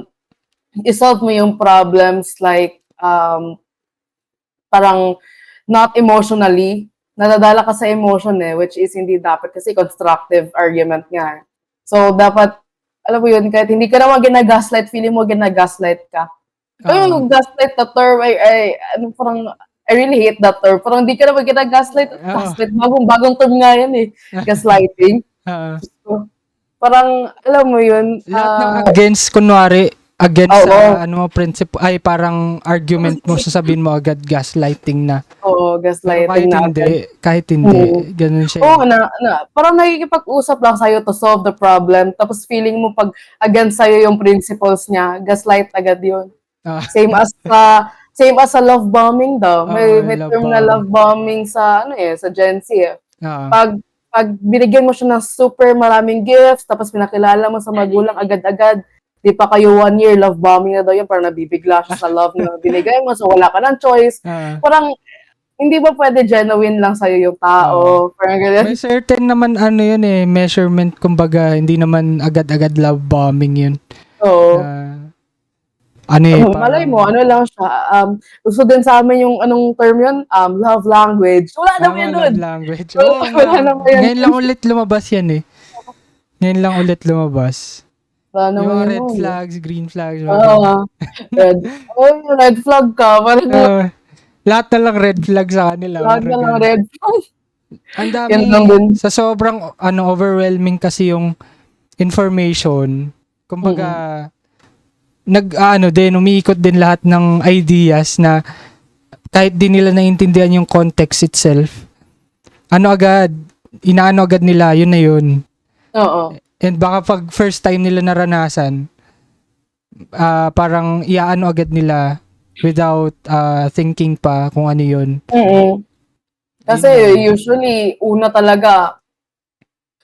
isolve mo yung problems like parang not emotionally, nadadala ka sa emotion which is hindi dapat kasi constructive argument nga. So, dapat, alam mo yun, kahit hindi ka naman ginagaslight, feeling mo ginagaslight ka. Yung gaslight na term, I really hate that term. Parang hindi ka naman ginagaslight. Gaslight, bagong term nga yan eh. Gaslighting. Parang, alam mo yun, Lahat ng against, kunwari, against oo, sa principle, ay parang argument mo, sasabihin mo agad gaslighting na. oo, Pero gaslighting na agad. kahit Mm. hindi, ganun siya. Oo, parang nakikipag-usap lang sa'yo to solve the problem, tapos feeling mo pag against sa'yo yung principles niya, gaslight agad yun. Ah, Same as sa love bombing daw. May love term na bombing. love bombing sa sa Gen Z eh. Oo. Pag binigyan mo siya ng super maraming gifts, tapos pinakilala mo sa magulang agad-agad, di pa kayo 1 year, love bombing na daw yun, parang nabibigla siya sa love na binigay mo, so wala ka ng choice. Ah, Parang, hindi ba pwede genuine lang sa'yo yung tao? Parang ganyan. may certain naman yun measurement, kumbaga, hindi naman agad-agad love bombing yun. Oo. Malay mo, parang, ano lang siya, gusto din sa amin yung anong term yun, love language. Wala naman yun love dun. language. Wala, Oo wala nga. naman yan. Ngayon lang ulit lumabas yan eh. Ngayon lang ulit lumabas. Wala Yung naman mga yun red nun. flags, green flags. Oo. Red flag ka. Parang Lahat na lang red flag sa kanila. lahat na lang red flag. Ang dami, Yan lang din. sa sobrang overwhelming kasi yung information. Kumbaga, umiikot din lahat ng ideas na kahit di nila naiintindihan yung context itself. Inaano agad nila, yun na yun. Oo. And baka pag first time nila naranasan, parang iaano agad nila without thinking pa kung ano yun. Kasi usually, una talaga,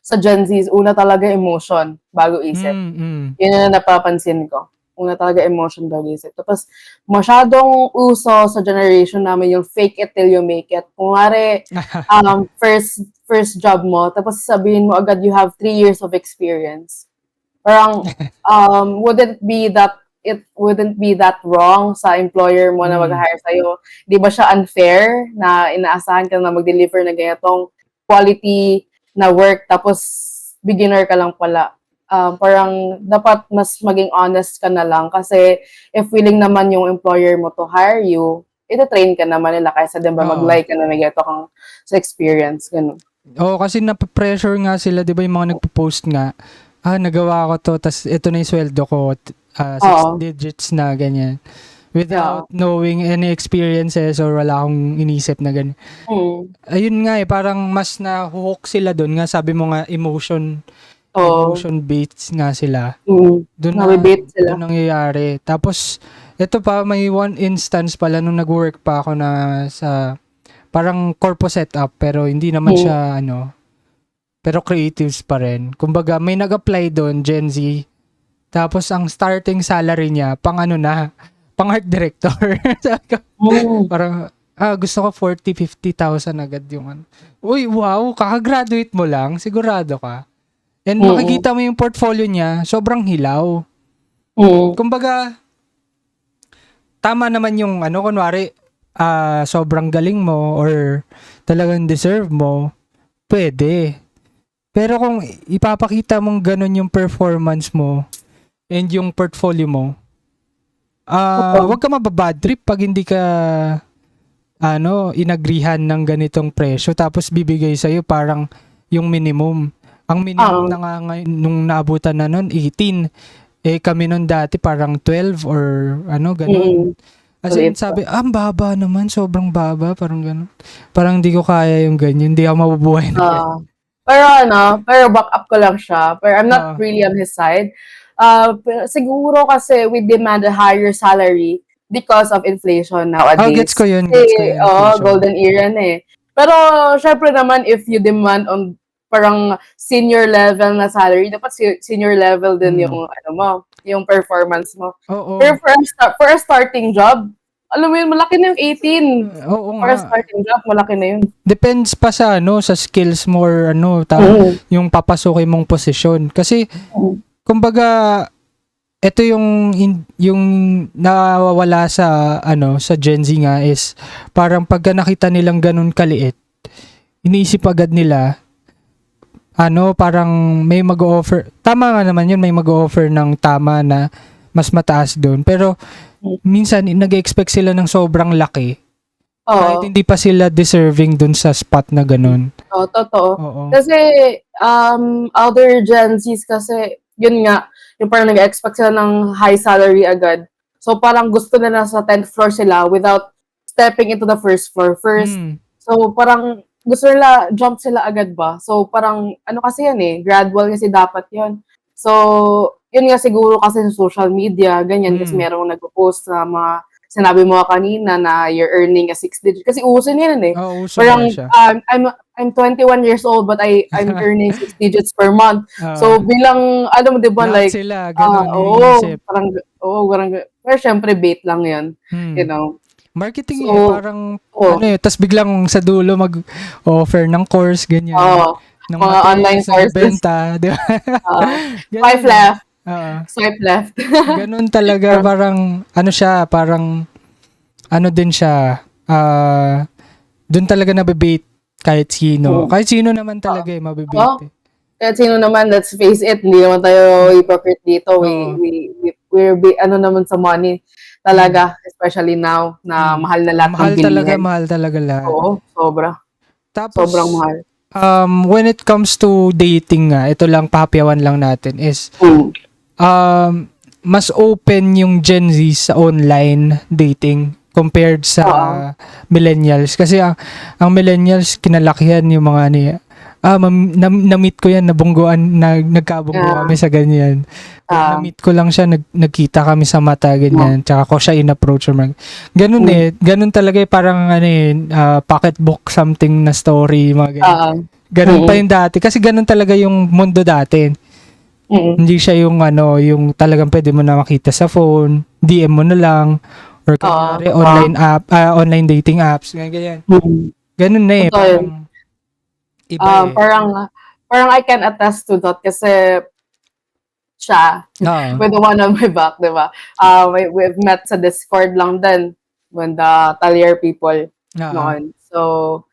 sa Gen Z, una talaga emotion bago isip. Yun yung napapansin ko. Una talaga emotion bago isip. Tapos, masyadong uso sa generation namin yung fake it till you make it. Kung ngari, first job mo, tapos sabihin mo agad you have 3 years of experience. Parang, wouldn't be that wrong sa employer mo na mag-hire sa'yo. Di ba siya unfair na inaasahan ka na mag-deliver na ganitong quality na work, tapos beginner ka lang pala. Parang dapat mas maging honest ka na lang kasi if willing naman yung employer mo to hire you, ita-train ka naman nila kaysa din ba mag-lie ka na may gato kang sa experience. Ganun. Oo, kasi napapressure nga sila, di ba yung mga nagpo-post nga, nagawa ko to, tas ito na yung sweldo ko, 6 digits na, ganyan. Without knowing any experiences or wala akong inisip na ganyan. Ayun nga parang mas nahuhook sila doon nga, sabi mo nga, emotion based nga sila. Doon nangyayari. Tapos, ito pa, may one instance pala nung nag-work pa ako na sa parang corpo setup, pero hindi naman siya pero creatives pa rin. Kumbaga, may nag-apply doon, Gen Z. Tapos, ang starting salary niya, pang art director. Parang, gusto ko 40,000-50,000 agad yung Uy, wow, kakagraduate mo lang, sigurado ka. And makikita mo yung portfolio niya, sobrang hilaw. Kumbaga, tama naman yung kunwari, sobrang galing mo or talagang deserve mo, pwede. Pero kung ipapakita mong ganun yung performance mo and yung portfolio mo, wag ka mababad trip pag hindi ka inagrihan ng ganitong presyo tapos bibigay sa'yo parang yung minimum. Ang minimum na nga nung naabutan na nun, 18. Kami nun dati parang 12 or ganun. As in, sabi, ang baba naman, sobrang baba, parang ganun. Parang hindi ko kaya yung ganyan, hindi ako mabubuhay na pero back up ko lang siya. Pero I'm not really on his side. Siguro kasi we demand a higher salary because of inflation nowadays. Gets ko yun. Golden era na eh. Pero, syempre naman, if you demand on parang senior level na salary, dapat senior level din yung yung performance mo. Pero for a starting job, alam mo yun, malaki na yung 18. For a starting job, malaki na yun. Depends pa sa sa skills mo or yung papasukin mong posisyon. Kasi kumbaga ito yung nawawala sa sa Gen Z nga is parang pagka nakita nilang ganun kaliit, iniisip agad nila parang may mag-offer. Tama nga naman yun, may mag-offer ng tama na mas mataas doon. Pero minsan nag-expect sila ng sobrang laki. Kahit hindi pa sila deserving doon sa spot na ganun. Totoo. Kasi other Gen Zs kasi, yun nga, yung parang nag-expect sila ng high salary agad. So parang gusto nila sa 10th floor sila without stepping into the first floor first. Mm. So parang gusto nila jump sila agad ba? So parang ano kasi yan eh, gradual kasi dapat yun. So yun nga siguro kasi sa social media, ganyan kasi Mm. merong nagpo-post na mga sinabi mo kanina na you're earning a 6 digit. Kasi uso niya yun eh. Oo, uso Parang nga siya. I'm 21 years old but I'm earning 6 digits per month. Oo. So bilang ano mo 'di ba Lahat like sila ganun yung oo, iniisip. parang pero syempre bait lang 'yan, you Hmm. know. Marketing So, parang oo, ano tas biglang sa dulo mag-offer ng course ganyan, oo, ng mga online materials na courses, ibenta, di ba? oo, Ganun swipe eh. left, Oo. swipe left. Ganun talaga parang ano siya, parang ano din siya, dun talaga nabibait kahit sino. Mm. Kahit sino naman talaga mabibait Oo, eh. kahit sino naman, let's face it, hindi naman tayo hypocrite dito. Oo. Ano naman sa money Mm. talaga, especially now na Mm. mahal na lahat ng bilihin. Mahal talaga lahat. Oo, sobra. Sobrang Tapos mahal. when it comes to dating nga, ito lang papyawan lang natin is Mm. mas open yung Gen Z sa online dating compared sa Oo. millennials kasi ang millennials kinalakihan yung mga na-meet ko yan, nagkabunggo Yeah. kami sa ganyan. Na-meet ko lang siya, nagkita kami sa mata, ganyan. Tsaka ko siya in-approach. Ganun ganun talaga parang pocketbook something na story, mga ganyan. Ganun pa yung dati. Kasi ganun talaga yung mundo dati. Hindi siya yung yung talagang pwede mo na makita sa phone, DM mo na lang, or kunyari online dating apps, ganyan. Ganun na eh, parang iba eh. Parang I can attest to that kasi siya, with the one on my back, di ba? We've met sa Discord lang din when the Talier people noon. So,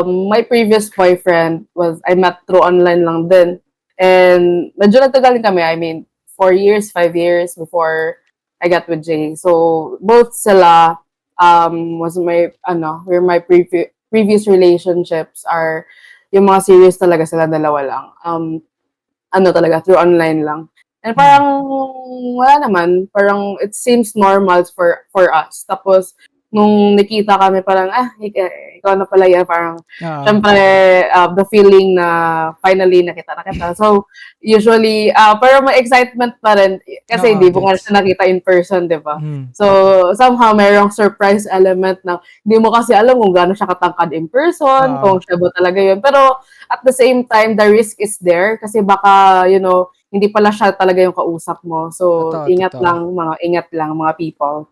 my previous boyfriend I met through online lang din. And medyo nagtagal kami, I mean, 4 years, 5 years before I got with Jay. So, both sila were my previous relationships are yung mga serious talaga sila dalawa lang. Talaga, through online lang. And parang, wala naman, parang it seems normal for us. Tapos, nung nakita kami, parang, ikaw na pala yan, parang, syempre, the feeling na finally nakita na kita. So, usually, parang may excitement pa rin, kasi hindi mo nga siya nakita in person, di ba? So, somehow, mayroong surprise element na, hindi mo kasi alam kung gaano siya katangkad in person, kung siya ba talaga yun. Pero, at the same time, the risk is there, kasi baka, hindi pala siya talaga yung kausap mo. So, ingat lang mga people.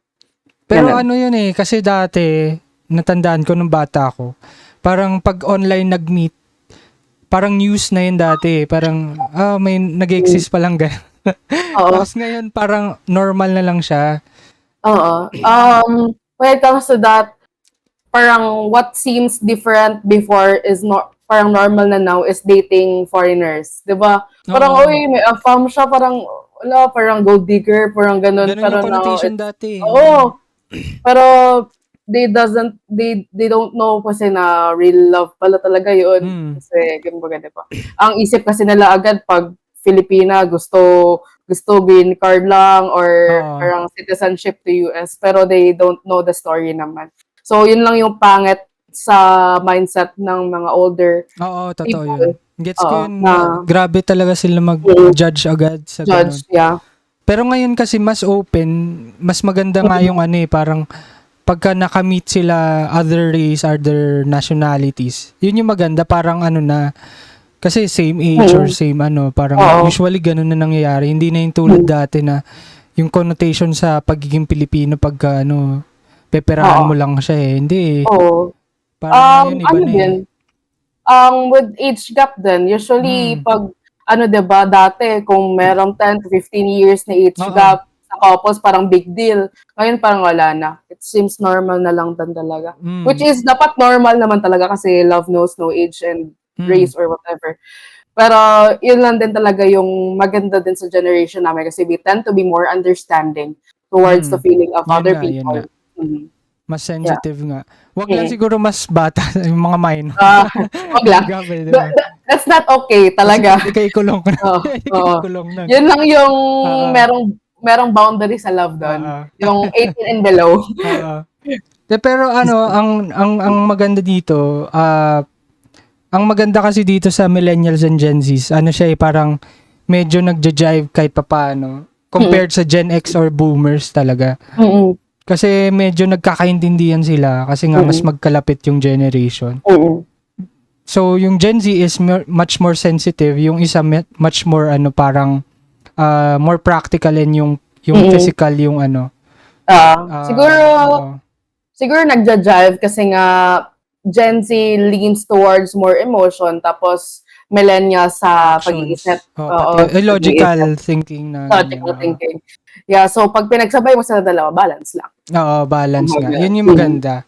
Pero yun eh, kasi dati, natandaan ko nung bata ako, parang pag online nag-meet, parang news na yun dati. Parang, may nag-exist pa lang ganun. Tapos ngayon, parang normal na lang siya. Oo. When it comes to that, parang what seems different before is parang normal na now is dating foreigners. Diba? Parang, may fam siya, parang gold digger, parang ganun. Ganun yung connotation dati. Oo. Pero they don't know kasi na real love pala talaga yun. Kasi ganun ba, diba? Ang isip kasi nila agad pag Filipina, gusto green card lang or parang citizenship to US, pero they don't know the story naman. So yun lang yung pangit sa mindset ng mga older totoo people. Yun. Gets ko yun. Grabe talaga sila mag-judge agad sa ganun. Yeah. Pero ngayon kasi mas open, mas maganda nga yung parang pagka nakamit sila other race, other nationalities, yun yung maganda, parang na, kasi same age or same parang usually ganun na nangyayari. Hindi na yung tulad dati na yung connotation sa pagiging Pilipino pagka peperahan mo lang siya eh. Hindi eh. Parang yun, iba na din? With age gap din, usually pag diba, dati, kung merong 10 to 15 years na age gap sa couples, parang big deal. Ngayon, parang wala na. It seems normal na lang din talaga. Which is, dapat normal naman talaga kasi love knows no age and race or whatever. Pero, yun lang din talaga yung maganda din sa generation namin kasi we tend to be more understanding towards the feeling of other people. Mas sensitive nga. Wag lang siguro mas bata, yung mga minor. Wag lang. Grabe, diba? That's not okay talaga. Ikaw ikulong ko na. Oo, Ikaw oo. ikulong na. Yun lang yung Oo. merong boundary sa love doon. Oo. Yung 18 and below. Oo. Pero ang maganda dito, ang maganda kasi dito sa millennials and Gen Zs, ano siya parang medyo nagja-jive kahit papaano compared sa Gen X or boomers talaga. Mm. Kasi medyo nagkakaintindihan sila kasi nga mas magkalapit yung generation. Mm. So yung Gen Z is much more sensitive, yung isa much more parang more practical and yung physical yung Siguro oo. siguro nagja-jive kasi nga Gen Z leans towards more emotion tapos millennials sa Actions. pag-iisip. Pati logical thinking na Logical ganyan, thinking. Yeah, so pag pinagsabay mo sa dalawa, balance lang. Oo, balance nga. Okay. Yun yung maganda.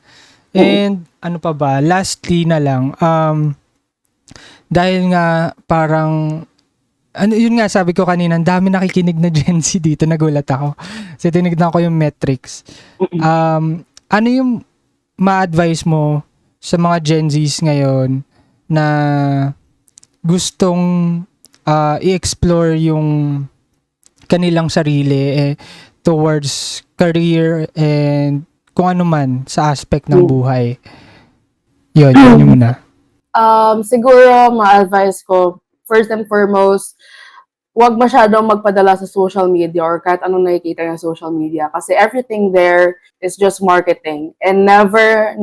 And ano pa ba? Lastly na lang, dahil nga parang yun nga sabi ko kanina, ang dami nakikinig na Gen Z dito, nagulat ako. Kasi tinignan ko yung metrics. Ano yung ma-advise mo sa mga Gen Zs ngayon na gustong i-explore yung kanilang sarili towards career and kung ano man sa aspect ng buhay? Yun yung muna. Siguro, ma-advise ko, first and foremost, huwag masyadong magpadala sa social media or kahit anong nakikita ng social media kasi everything there is just marketing, and never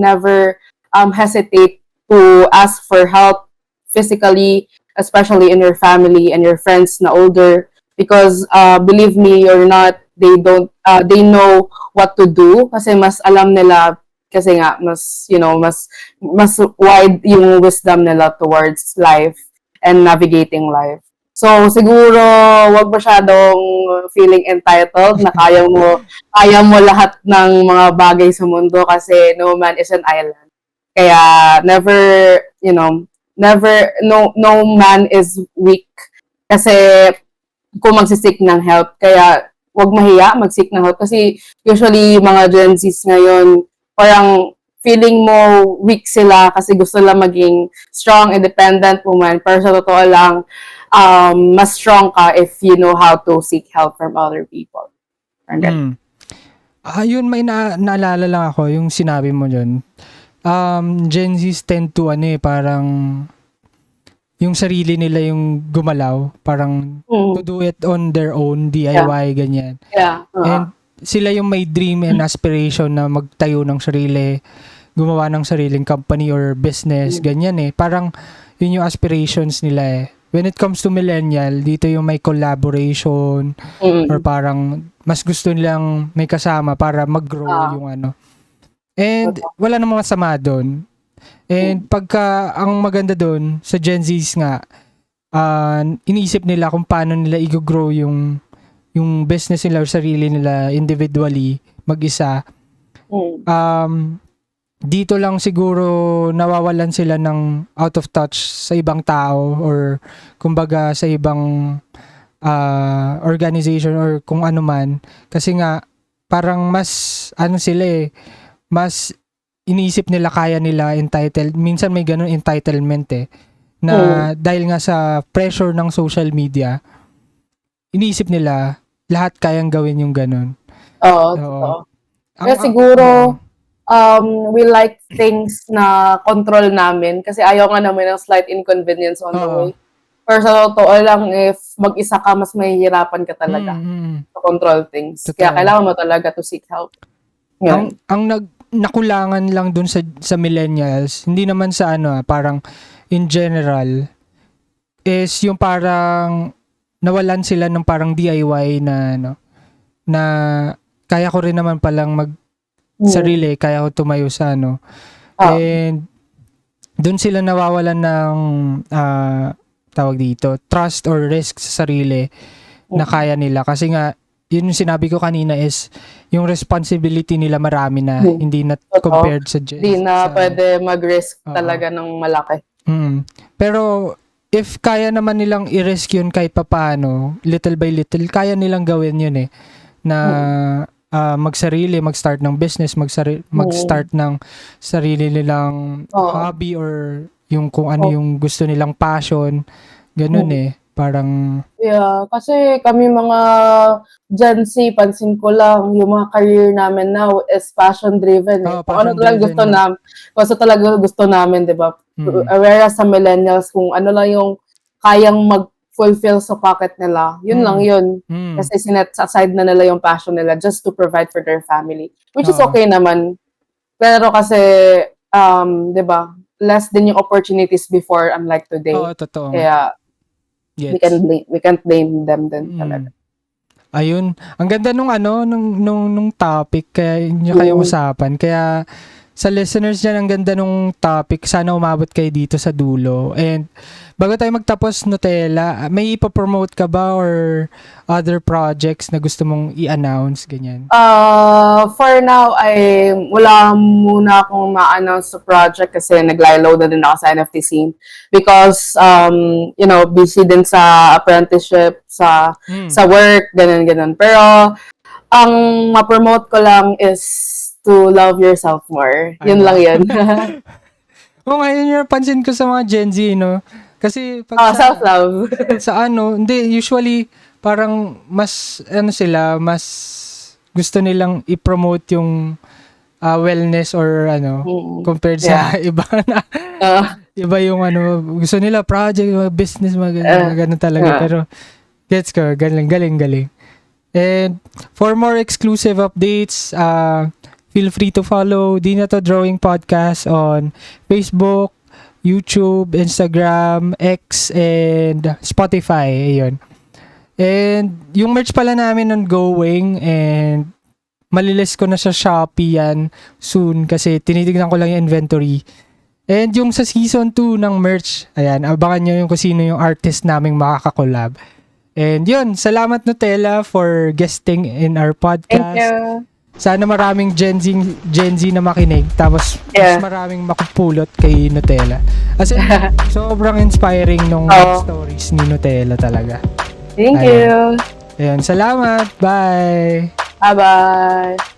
hesitate to ask for help physically, especially in your family and your friends na older, because believe me or not, they know what to do kasi mas alam nila kasi nga mas wide yung wisdom nila towards life and navigating life. So siguro wag masyadong feeling entitled na kaya mo lahat ng mga bagay sa mundo kasi no man is an island. Kaya no man is weak kasi kung magsisik ng help. Kaya wag mahiya mag-seek ng help kasi usually mga Gen Zs ngayon parang feeling mo weak sila kasi gusto lang maging strong, independent woman. Pero sa totoo lang, mas strong ka if you know how to seek help from other people. Yun, may naalala lang ako yung sinabi mo dyan. Gen Zs tend to parang yung sarili nila yung gumalaw, parang to do it on their own, DIY, ganyan. Yeah. And sila yung may dream and aspiration na magtayo ng sarili, gumawa ng sariling company or business, ganyan Parang yun yung aspirations nila When it comes to millennial, dito yung may collaboration or parang mas gusto nilang may kasama para mag-grow yung And wala namang masama doon. And pagka ang maganda doon sa Gen Zs nga, iniisip nila kung paano nila i-grow yung business nila or sarili nila individually, mag-isa. Dito lang siguro nawawalan sila ng out of touch sa ibang tao or kumbaga sa ibang organization or kung ano man. Kasi nga parang mas sila mas iniisip nila kaya nila entitled. Minsan may ganun entitlement na dahil nga sa pressure ng social media, iniisip nila lahat kayang gawin yung ganun. Oo. Kaya siguro we like things na control namin kasi ayaw nga namin ng slight inconvenience on the way. Pero sa totoo lang, if mag-isa ka, mas mahihirapan ka talaga to control things. Totoo. Kaya kailangan mo talaga to seek help. Ang nakulangan lang dun sa millennials, hindi naman sa parang in general, is yung parang nawalan sila ng parang DIY na kaya ko rin naman palang sarili, kaya ko tumayo sa and dun sila nawawalan ng tawag dito, trust or risk sa sarili na kaya nila. Kasi nga, yun yung sinabi ko kanina is yung responsibility nila marami na hindi na compared sa hindi na pwede mag-risk talaga ng malaki. Pero if kaya naman nilang i-risk yun kahit papaano, little by little, kaya nilang gawin yun na magsarili, mag-start ng business, mag-start ng sarili nilang hobby or yung kung ano Oh. yung gusto nilang passion. Ganun Parang, Yeah, kasi kami mga Gen Z, pansin ko lang, yung mga career namin now is passion-driven Kung ano talaga passion-driven gusto nga. namin, kung ano talaga gusto namin, di ba? Whereas sa millennials, kung ano lang yung kayang mag-fulfill sa pocket nila, yun lang yun. Kasi sinet aside na nila yung passion nila just to provide for their family. Which is Oo. okay naman. Pero kasi, di ba, less din yung opportunities before unlike today. Oo, totoo nga. Kaya, Gets. we can't blame them din talaga. Ayun. Ang ganda nung topic kaya niyo kayo usapan. Kaya sa listeners dyan, ang ganda nung topic. Sana umabot kayo dito sa dulo. And bago tayo magtapos, Nutella, may ipopromote ka ba or other projects na gusto mong i-announce? Ganyan. For now, wala muna akong ma-announce sa project kasi nag-load na din ako sa NFT scene. Because, busy din sa apprenticeship, sa work, ganun. Pero, ang ma-promote ko lang is to love yourself more. Yun lang yun. Ngayon yung pansin ko sa mga Gen Z, no? Kasi pag self-love. hindi, usually, parang mas gusto nilang i-promote yung wellness or compared sa iba na iba yung gusto nila project, business, ganun talaga. Pero gets ko, galing. And for more exclusive updates, feel free to follow Di Na To Drawing Podcast on Facebook, YouTube, Instagram, X, and Spotify. Ayun. And yung merch pala namin ongoing and malilist ko na sa Shopee yan soon kasi tinitignan ko lang yung inventory. And yung sa season 2 ng merch, ayan, abangan nyo yung kung sino yung artist naming makakakolab. And yun, salamat Nutella for guesting in our podcast. Thank you. Sana maraming Gen Z na makinig tapos mas maraming makupulot kay Nutella. As in, sobrang inspiring nung stories ni Nutella talaga. Thank you. Ayun, salamat. Bye. Bye-bye.